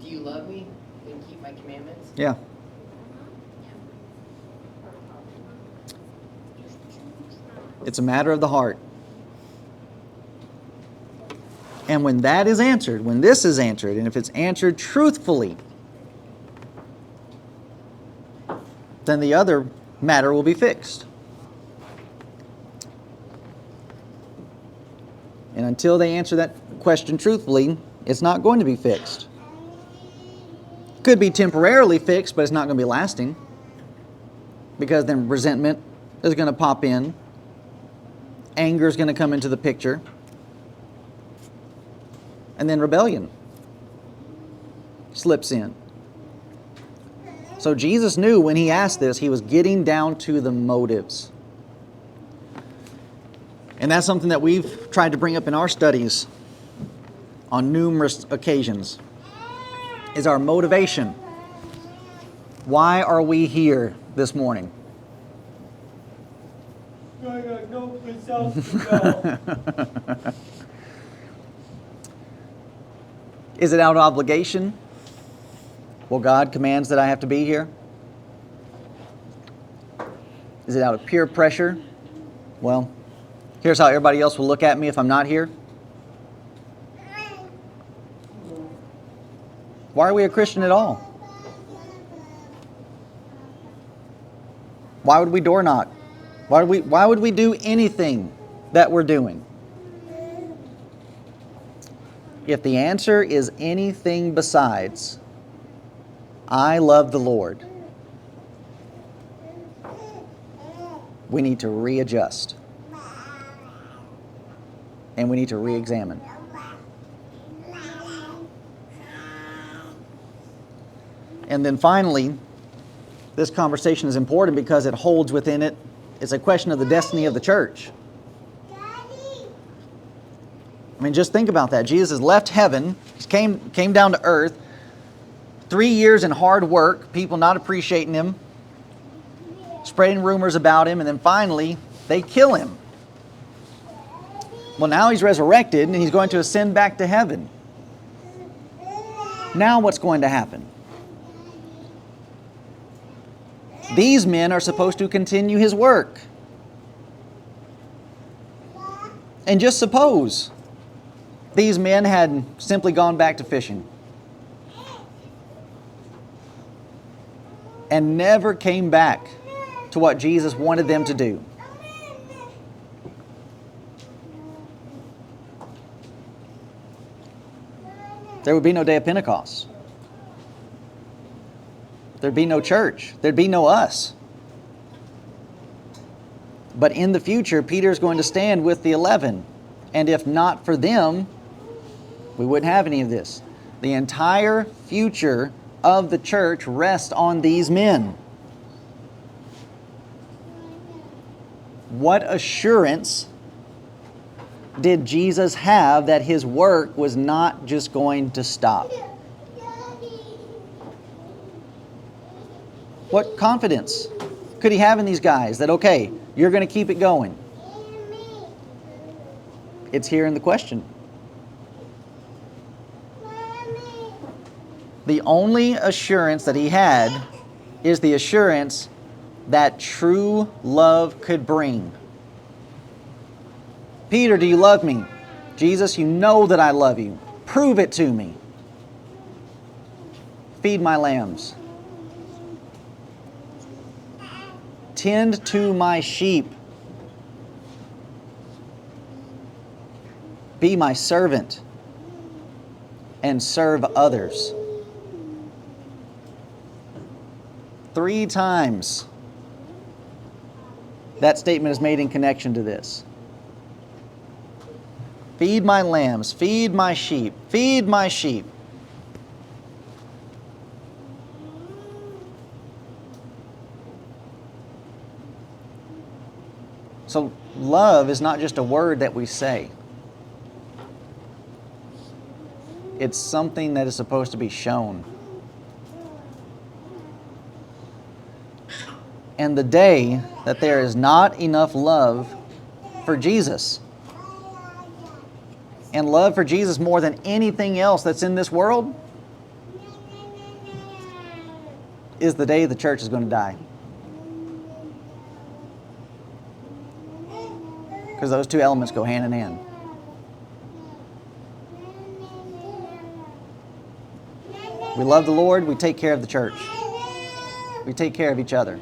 do you love me? Then keep my commandments? Yeah. It's a matter of the heart. And when that is answered, when this is answered, and if it's answered truthfully, then the other matter will be fixed. And until they answer that question truthfully, it's not going to be fixed. Could be temporarily fixed, but it's not going to be lasting. Because then resentment is going to pop in. Anger is going to come into the picture. And then rebellion slips in. So Jesus knew when he asked this, he was getting down to the motives. And that's something that we've tried to bring up in our studies on numerous occasions, is our motivation. Why are we here this morning? I got no place else to go. Is it out of obligation? Well, God commands that I have to be here. Is it out of peer pressure? Well, here's how everybody else will look at me if I'm not here. Why are we a Christian at all? Why would we door knock? Why would we do anything that we're doing? If the answer is anything besides, I love the Lord, we need to readjust. And we need to re-examine. And then finally, this conversation is important because it holds within it, it's a question of the destiny of the church. I mean, just think about that. Jesus has left heaven, he came down to earth, 3 years in hard work, people not appreciating him, spreading rumors about him, and then finally, they kill him. Well, now he's resurrected and he's going to ascend back to heaven. Now what's going to happen? These men are supposed to continue his work. And just suppose these men had simply gone back to fishing and never came back to what Jesus wanted them to do. There would be no day of Pentecost. There'd be no church. There'd be no us. But in the future, Peter's going to stand with the 11. And if not for them, we wouldn't have any of this. The entire future of the church rests on these men. What assurance did Jesus have that his work was not just going to stop? What confidence could he have in these guys that, okay, you're going to keep it going? It's here in the question. The only assurance that he had is the assurance that true love could bring. Peter, do you love me? Jesus, you know that I love you. Prove it to me. Feed my lambs. Tend to my sheep. Be my servant and serve others. 3 times that statement is made in connection to this. Feed my lambs, feed my sheep, feed my sheep. So love is not just a word that we say. It's something that is supposed to be shown. And the day that there is not enough love for Jesus, and love for Jesus more than anything else that's in this world, is the day the church is going to die. Because those two elements go hand in hand. We love the Lord, we take care of the church. We take care of each other.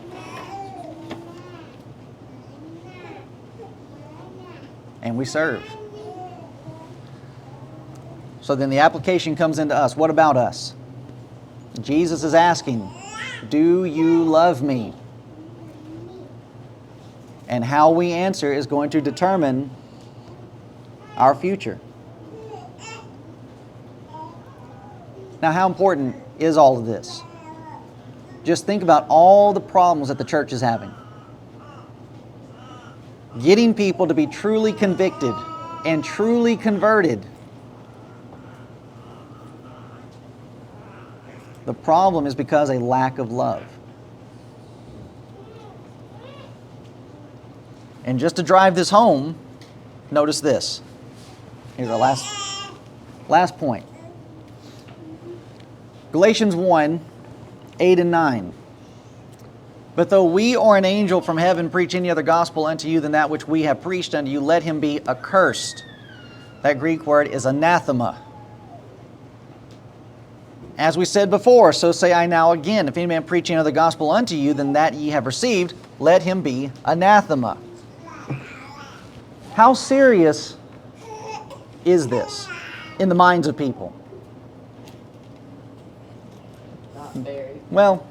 and we serve. So then the application comes into us. What about us? Jesus is asking, do you love me? And how we answer is going to determine our future. Now, how important is all of this? Just think about all the problems that the church is having. Getting people to be truly convicted and truly converted. The problem is because a lack of love. And just to drive this home, notice this. Here's our last point. Galatians 1, 8 and 9. But though we or an angel from heaven preach any other gospel unto you than that which we have preached unto you, let him be accursed. That Greek word is anathema. As we said before, so say I now again, if any man preach any other gospel unto you than that ye have received, let him be anathema. How serious is this in the minds of people? Not very. Well,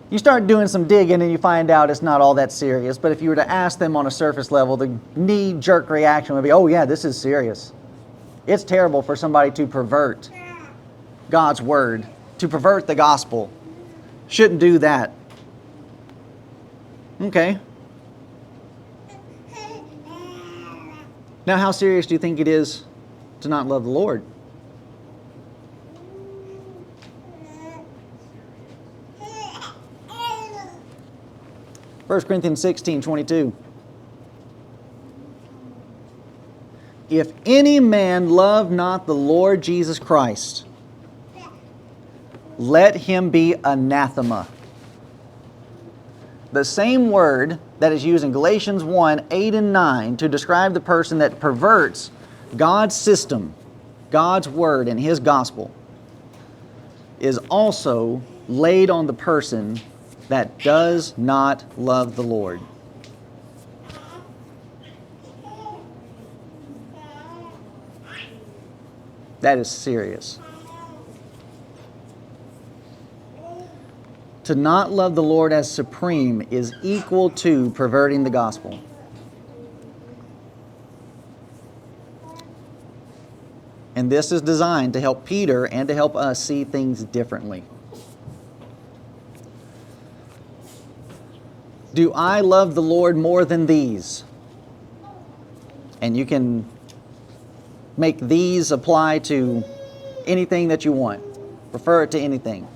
you start doing some digging and you find out it's not all that serious. But if you were to ask them on a surface level, the knee-jerk reaction would be, oh yeah, this is serious. It's terrible for somebody to pervert God's word, to pervert the gospel. Shouldn't do that. Okay. Now, how serious do you think it is to not love the Lord? First Corinthians 16:22. If any man love not the Lord Jesus Christ, let him be anathema. The same word that is used in Galatians 1, 8 and 9 to describe the person that perverts God's system, God's word and his gospel, is also laid on the person that does not love the Lord. That is serious. To not love the Lord as supreme is equal to perverting the gospel. And this is designed to help Peter and to help us see things differently. Do I love the Lord more than these? And you can make these apply to anything that you want. Refer it to anything.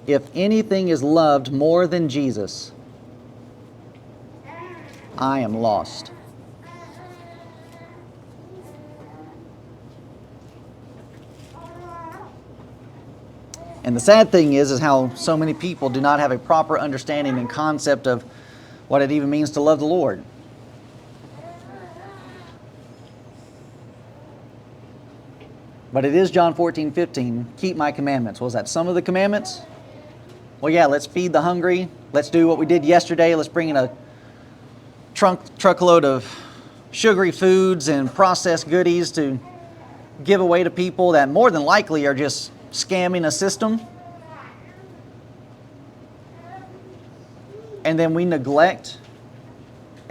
If anything is loved more than Jesus, I am lost. And the sad thing is how so many people do not have a proper understanding and concept of what it even means to love the Lord. But it is John 14:15, keep my commandments. Was that some of the commandments? Well, yeah, let's feed the hungry. Let's do what we did yesterday. Let's bring in a truckload of sugary foods and processed goodies to give away to people that more than likely are just scamming a system. And then we neglect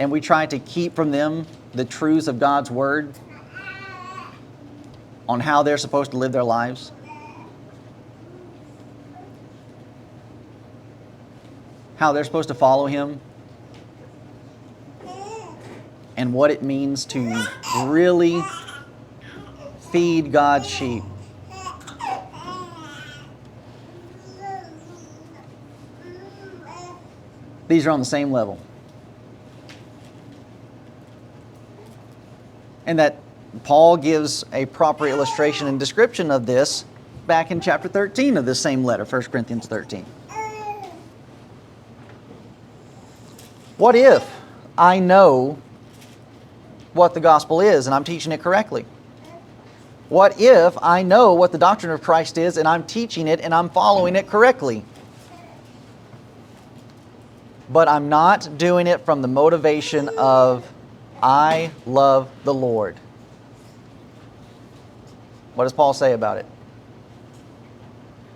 and we try to keep from them the truths of God's word on how they're supposed to live their lives. How they're supposed to follow Him, and what it means to really feed God's sheep. These are on the same level. And that Paul gives a proper illustration and description of this back in chapter 13 of this same letter, 1 Corinthians 13. What if I know what the gospel is and I'm teaching it correctly? What if I know what the doctrine of Christ is and I'm teaching it and I'm following it correctly? but I'm not doing it from the motivation of I love the Lord. What does Paul say about it?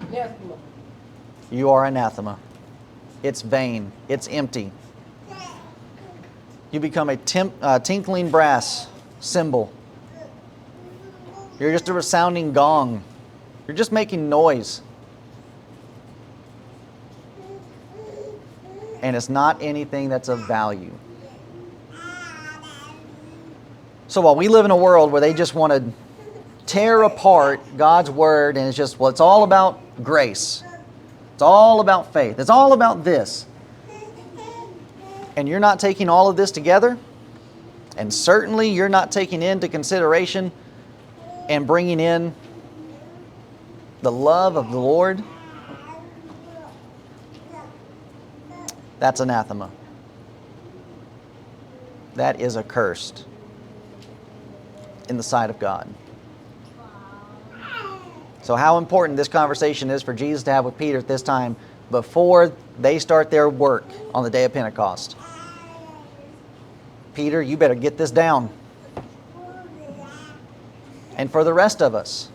Anathema. You are anathema. It's vain. It's empty. You become a tinkling brass cymbal. You're just a resounding gong. You're just making noise. And it's not anything that's of value. So while we live in a world where they just want to tear apart God's word, and it's just, well, it's all about grace. It's all about faith. It's all about this. And you're not taking all of this together, and certainly you're not taking into consideration and bringing in the love of the Lord, that's anathema. That is accursed in the sight of God. So how important this conversation is for Jesus to have with Peter at this time before they start their work on the day of Pentecost. Peter, you better get this down. And for the rest of us,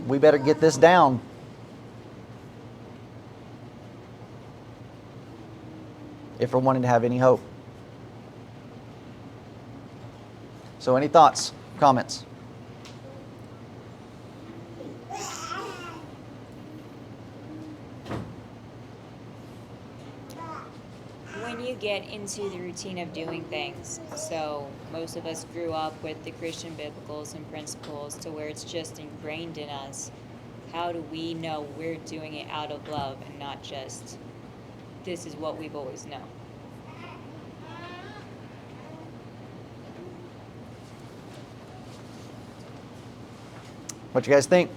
we better get this down. If we're wanting to have any hope. So any thoughts, comments? When you get into the routine of doing things, so most of us grew up with the Christian biblicals and principles to where it's just ingrained in us, how do we know we're doing it out of love and not just this is what we've always known? What you guys think?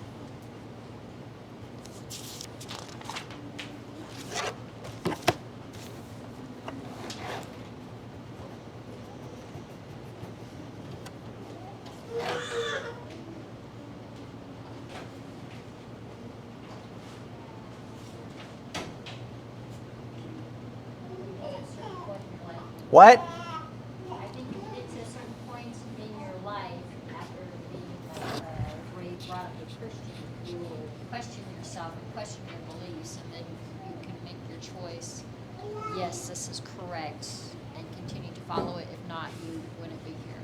What? I think you get to a certain point in your life after being raised, brought up as Christian, you will question yourself and question your beliefs, and then you can make your choice. Yes, this is correct, and continue to follow it. If not, you wouldn't be here.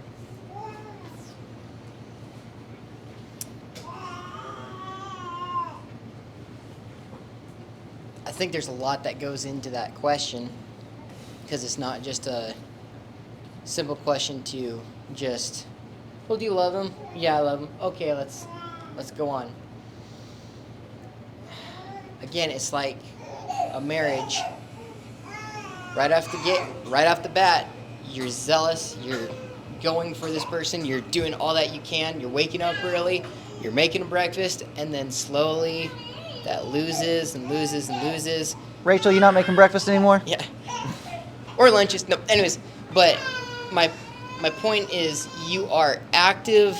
I think there's a lot that goes into that question, because it's not just a simple question to just, well, do you love him? Yeah, I love him. Okay, let's go on. Again, it's like a marriage. Right off the bat, you're zealous, you're going for this person, you're doing all that you can, you're waking up early, you're making a breakfast, and then slowly that loses and loses and loses. Rachel, you not making breakfast anymore? Yeah. Or lunches. No, anyways, but my point is you're actively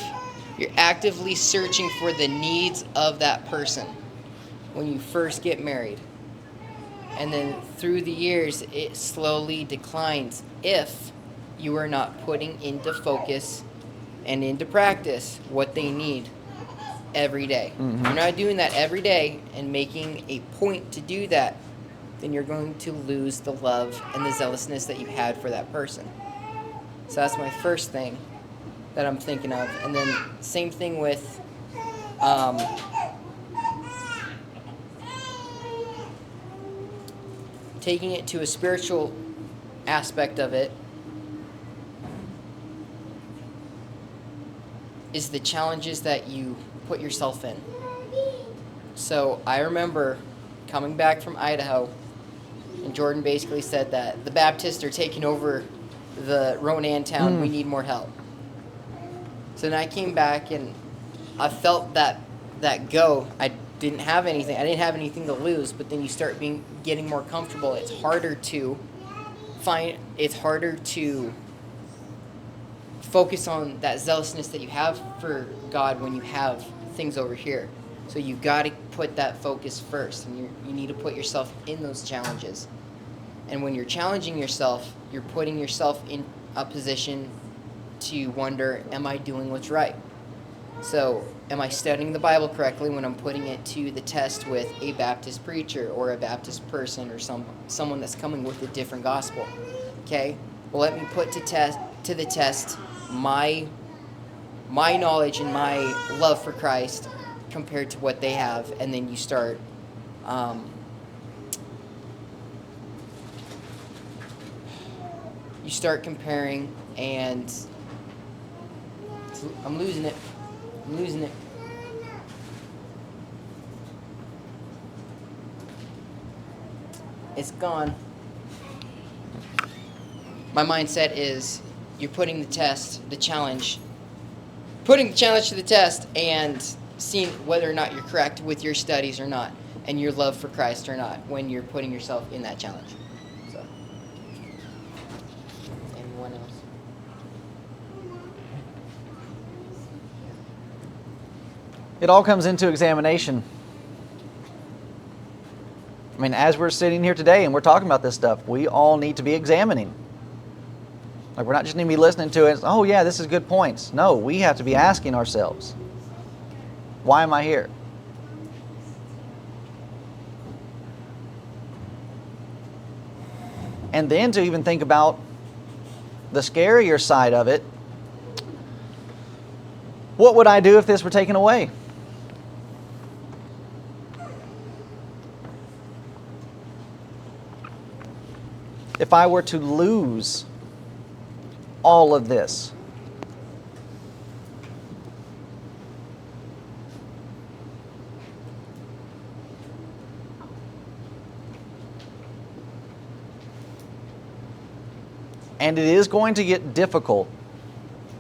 searching for the needs of that person when you first get married. And then through the years, it slowly declines if you are not putting into focus and into practice what they need every day. Mm-hmm. If you're not doing that every day and making a point to do that, then you're going to lose the love and the zealousness that you had for that person. So that's my first thing that I'm thinking of. And then same thing with taking it to a spiritual aspect of it is the challenges that you put yourself in. So I remember coming back from Idaho, and Jordan basically said that the Baptists are taking over the Ronan town. We need more help. So then I came back and I felt that go. I didn't have anything. I didn't have anything to lose. But then you start getting more comfortable. It's harder to focus on that zealousness that you have for God when you have things over here. So you got to put that focus first, and you need to put yourself in those challenges. And when you're challenging yourself, you're putting yourself in a position to wonder, am I doing what's right? So, am I studying the Bible correctly when I'm putting it to the test with a Baptist preacher or a Baptist person or someone that's coming with a different gospel? Okay? Well, let me put to the test my knowledge and my love for Christ compared to what they have, and then you start comparing, and I'm losing it. It's gone. My mindset is you're putting the challenge to the test and seeing whether or not you're correct with your studies or not, and your love for Christ or not, when you're putting yourself in that challenge. So, anyone else? It all comes into examination. I mean, as we're sitting here today and we're talking about this stuff, we all need to be examining. Like, we're not just going to be listening to it, oh yeah, this is good points. No, we have to be asking ourselves, why am I here? And then to even think about the scarier side of it, what would I do if this were taken away? If I were to lose all of this, and it is going to get difficult,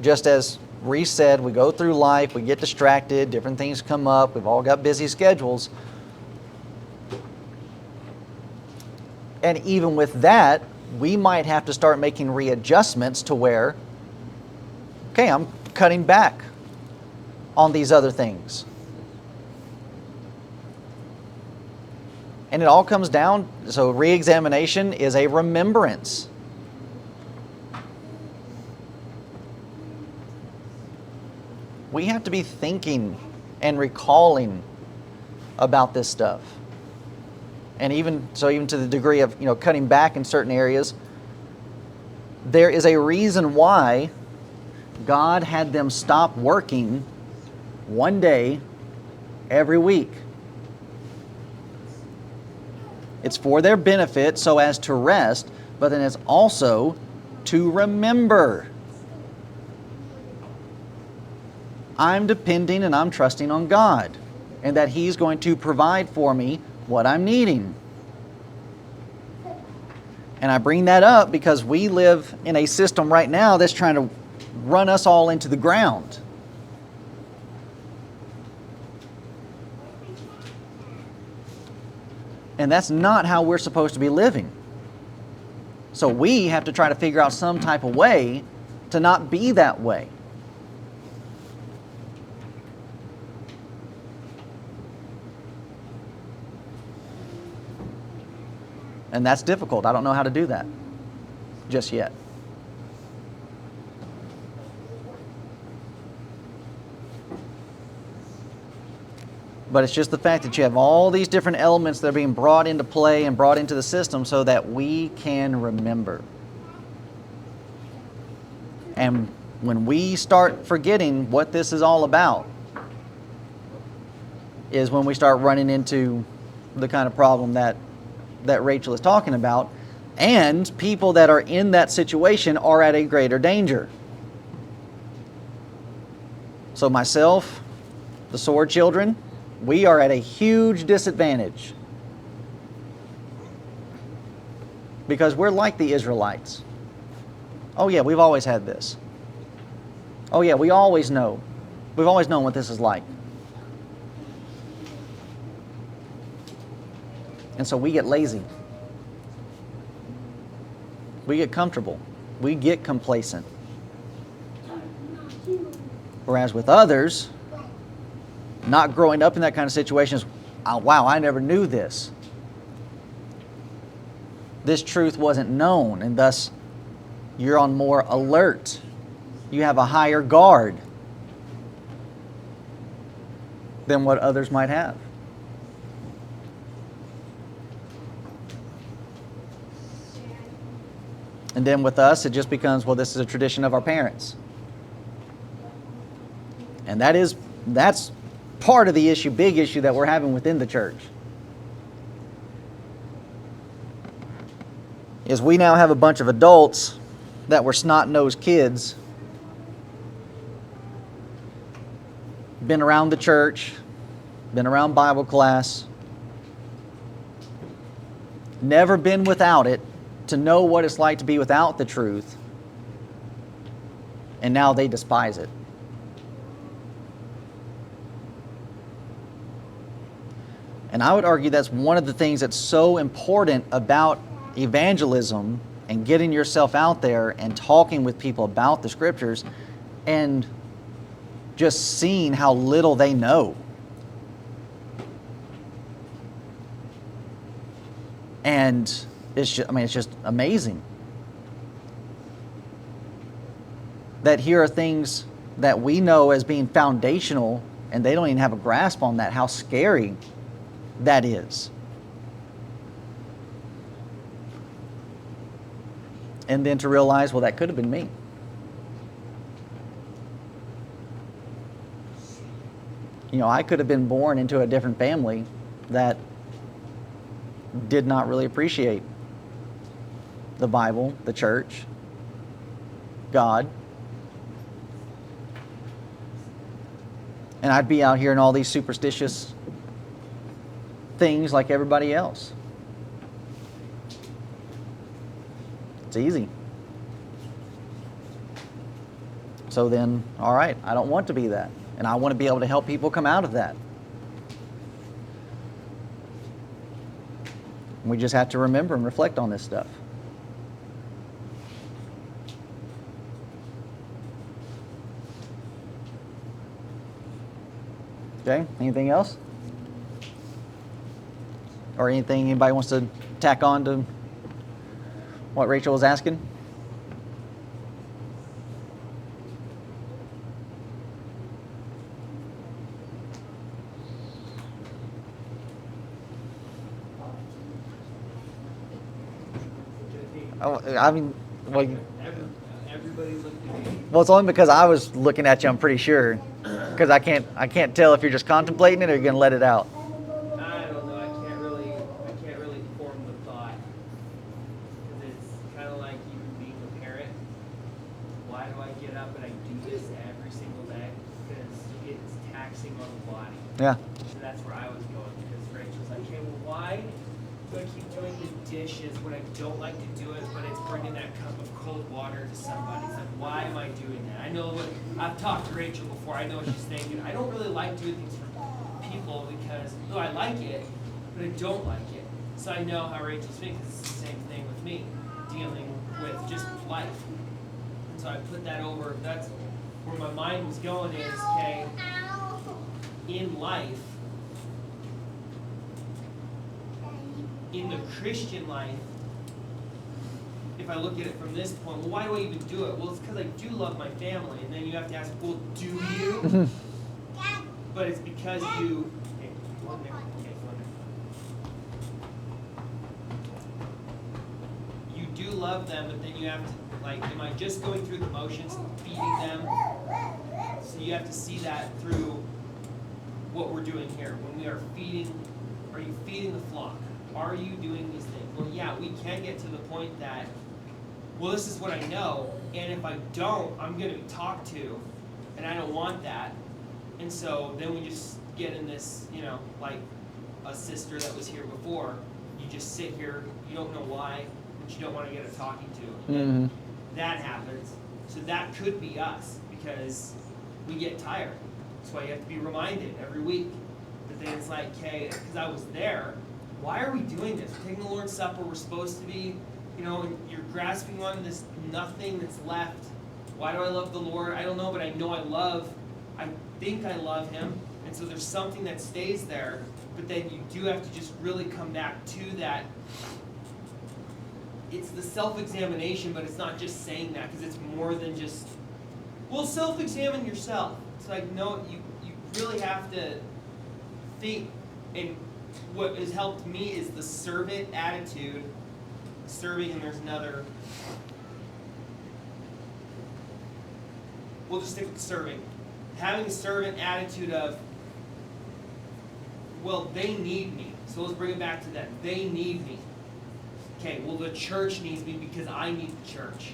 just as Reese said, we go through life, we get distracted, different things come up, we've all got busy schedules. And even with that, we might have to start making readjustments to where, okay, I'm cutting back on these other things. And it all comes down, so re-examination is a remembrance. We have to be thinking and recalling about this stuff. And even to the degree of, cutting back in certain areas, there is a reason why God had them stop working one day every week. It's for their benefit so as to rest, but then it's also to remember. I'm depending and I'm trusting on God, and that He's going to provide for me what I'm needing. And I bring that up because we live in a system right now that's trying to run us all into the ground. And that's not how we're supposed to be living. So we have to try to figure out some type of way to not be that way. And that's difficult. I don't know how to do that just yet. But it's just the fact that you have all these different elements that are being brought into play and brought into the system so that we can remember. And when we start forgetting what this is all about, is when we start running into the kind of problem that Rachel is talking about, and people that are in that situation are at a greater danger. So myself, the sword children, we are at a huge disadvantage because we're like the Israelites. Oh yeah, we've always had this. Oh yeah, we always know. We've always known what this is like. And so we get lazy. We get comfortable. We get complacent. Whereas with others, not growing up in that kind of situation is, oh, wow, I never knew this. this truth wasn't known, and thus you're on more alert. You have a higher guard than what others might have. And then with us, it just becomes, well, this is a tradition of our parents. And that's part of the issue, big issue that we're having within the church. Is we now have a bunch of adults that were snot-nosed kids, been around the church, been around Bible class, never been without it to know what it's like to be without the truth, and now they despise it. And I would argue that's one of the things that's so important about evangelism and getting yourself out there and talking with people about the scriptures and just seeing how little they know. And it's just amazing that here are things that we know as being foundational and they don't even have a grasp on that, how scary that is. And then to realize, well, that could have been me. You know, I could have been born into a different family that did not really appreciate the Bible, the church, God. And I'd be out here in all these superstitious things like everybody else. It's easy. So then, all right, I don't want to be that. And I want to be able to help people come out of that. We just have to remember and reflect on this stuff. Okay, anything else? Or anything anybody wants to tack on to what Rachel was asking? I mean, well, Everybody looked at me. well, it's only because I was looking at you, I'm pretty sure. Because I can't tell if you're just contemplating it or you're going to let it out. I don't know. I can't really form the thought. Because it's kind of like even being a parent. Why do I get up and I do this every single day? Because it's taxing on the body. Yeah. So that's where I was going. Because Rachel's like, hey, well, why do I keep doing the dishes when I don't like to do it, but it's bringing that cup of cold water to somebody? It's like, why am I doing that? I know what I've talked to Rachel before. I know what she's thinking. I don't really like doing things for people because, though I like it, but I don't like it. So I know how Rachel's thinking. It's the same thing with me, dealing with just life. And so I put that over. That's where my mind was going is, okay, in life, in the Christian life, if I look at it from this point, well, why do I even do it? Well, it's because I do love my family. And then you have to ask, well, do you? But it's because you... Okay, go in there. Okay, go in there. You do love them, but then you have to, like, am I just going through the motions, feeding them? So you have to see that through what we're doing here. When we are feeding, are you feeding the flock? Are you doing these things? Well, yeah, we can get to the point that, well, this is what I know, and if I don't, I'm going to be talked to, and I don't want that. And so then we just get in this, you know, like a sister that was here before. You just sit here, you don't know why, but you don't want to get a talking to. Mm-hmm. That happens. So that could be us, because we get tired. That's why you have to be reminded every week. But then it's like, okay, because I was there. Why are we doing this? We're taking the Lord's Supper. We're supposed to be, you know, and you're grasping on this nothing that's left. Why do I love the Lord? I don't know, but I know I think I love Him. And so there's something that stays there, but then you do have to just really come back to that it's the self-examination, but it's not just saying that, because it's more than just, well, self-examine yourself. It's like, no, you really have to think. And what has helped me is the servant attitude, serving, and there's another, we'll just stick with serving. Having a servant attitude of, well, they need me. So let's bring it back to that. They need me. Okay, well, the church needs me because I need the church.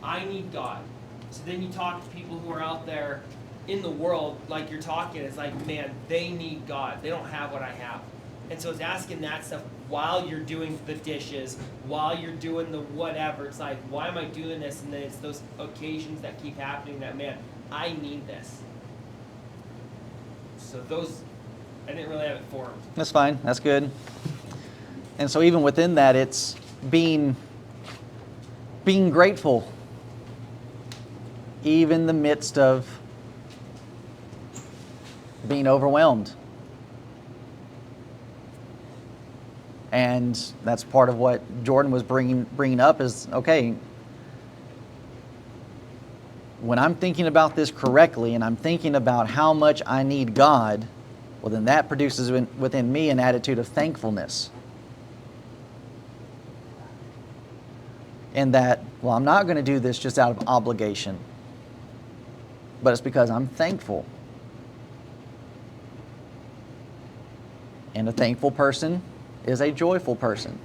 I need God. So then you talk to people who are out there in the world, like you're talking, it's like, man, they need God. They don't have what I have. And so it's asking that stuff while you're doing the dishes, while you're doing the whatever. It's like, why am I doing this? And then it's those occasions that keep happening that, man, I need this. So those, I didn't really have it formed. That's fine. That's good. And so even within that, it's being grateful, even in the midst of being overwhelmed. And that's part of what Jordan was bringing up is, okay, when I'm thinking about this correctly and I'm thinking about how much I need God, well, then that produces within me an attitude of thankfulness. And that, well, I'm not going to do this just out of obligation, but it's because I'm thankful. And a thankful person is a joyful person.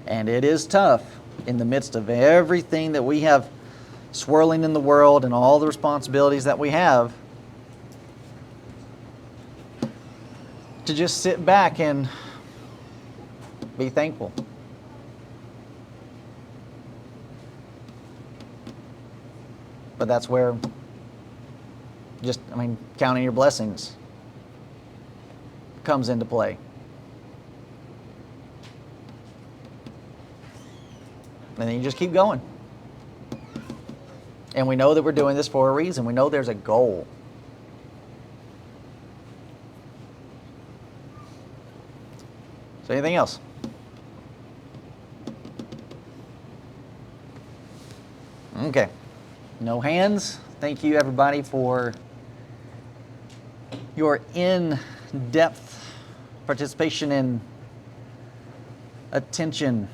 And it is tough in the midst of everything that we have swirling in the world and all the responsibilities that we have to just sit back and be thankful. But that's where counting your blessings comes into play. And then you just keep going. And we know that we're doing this for a reason. We know there's a goal. So anything else? Okay. No hands. Thank you, everybody, for your in-depth participation and attention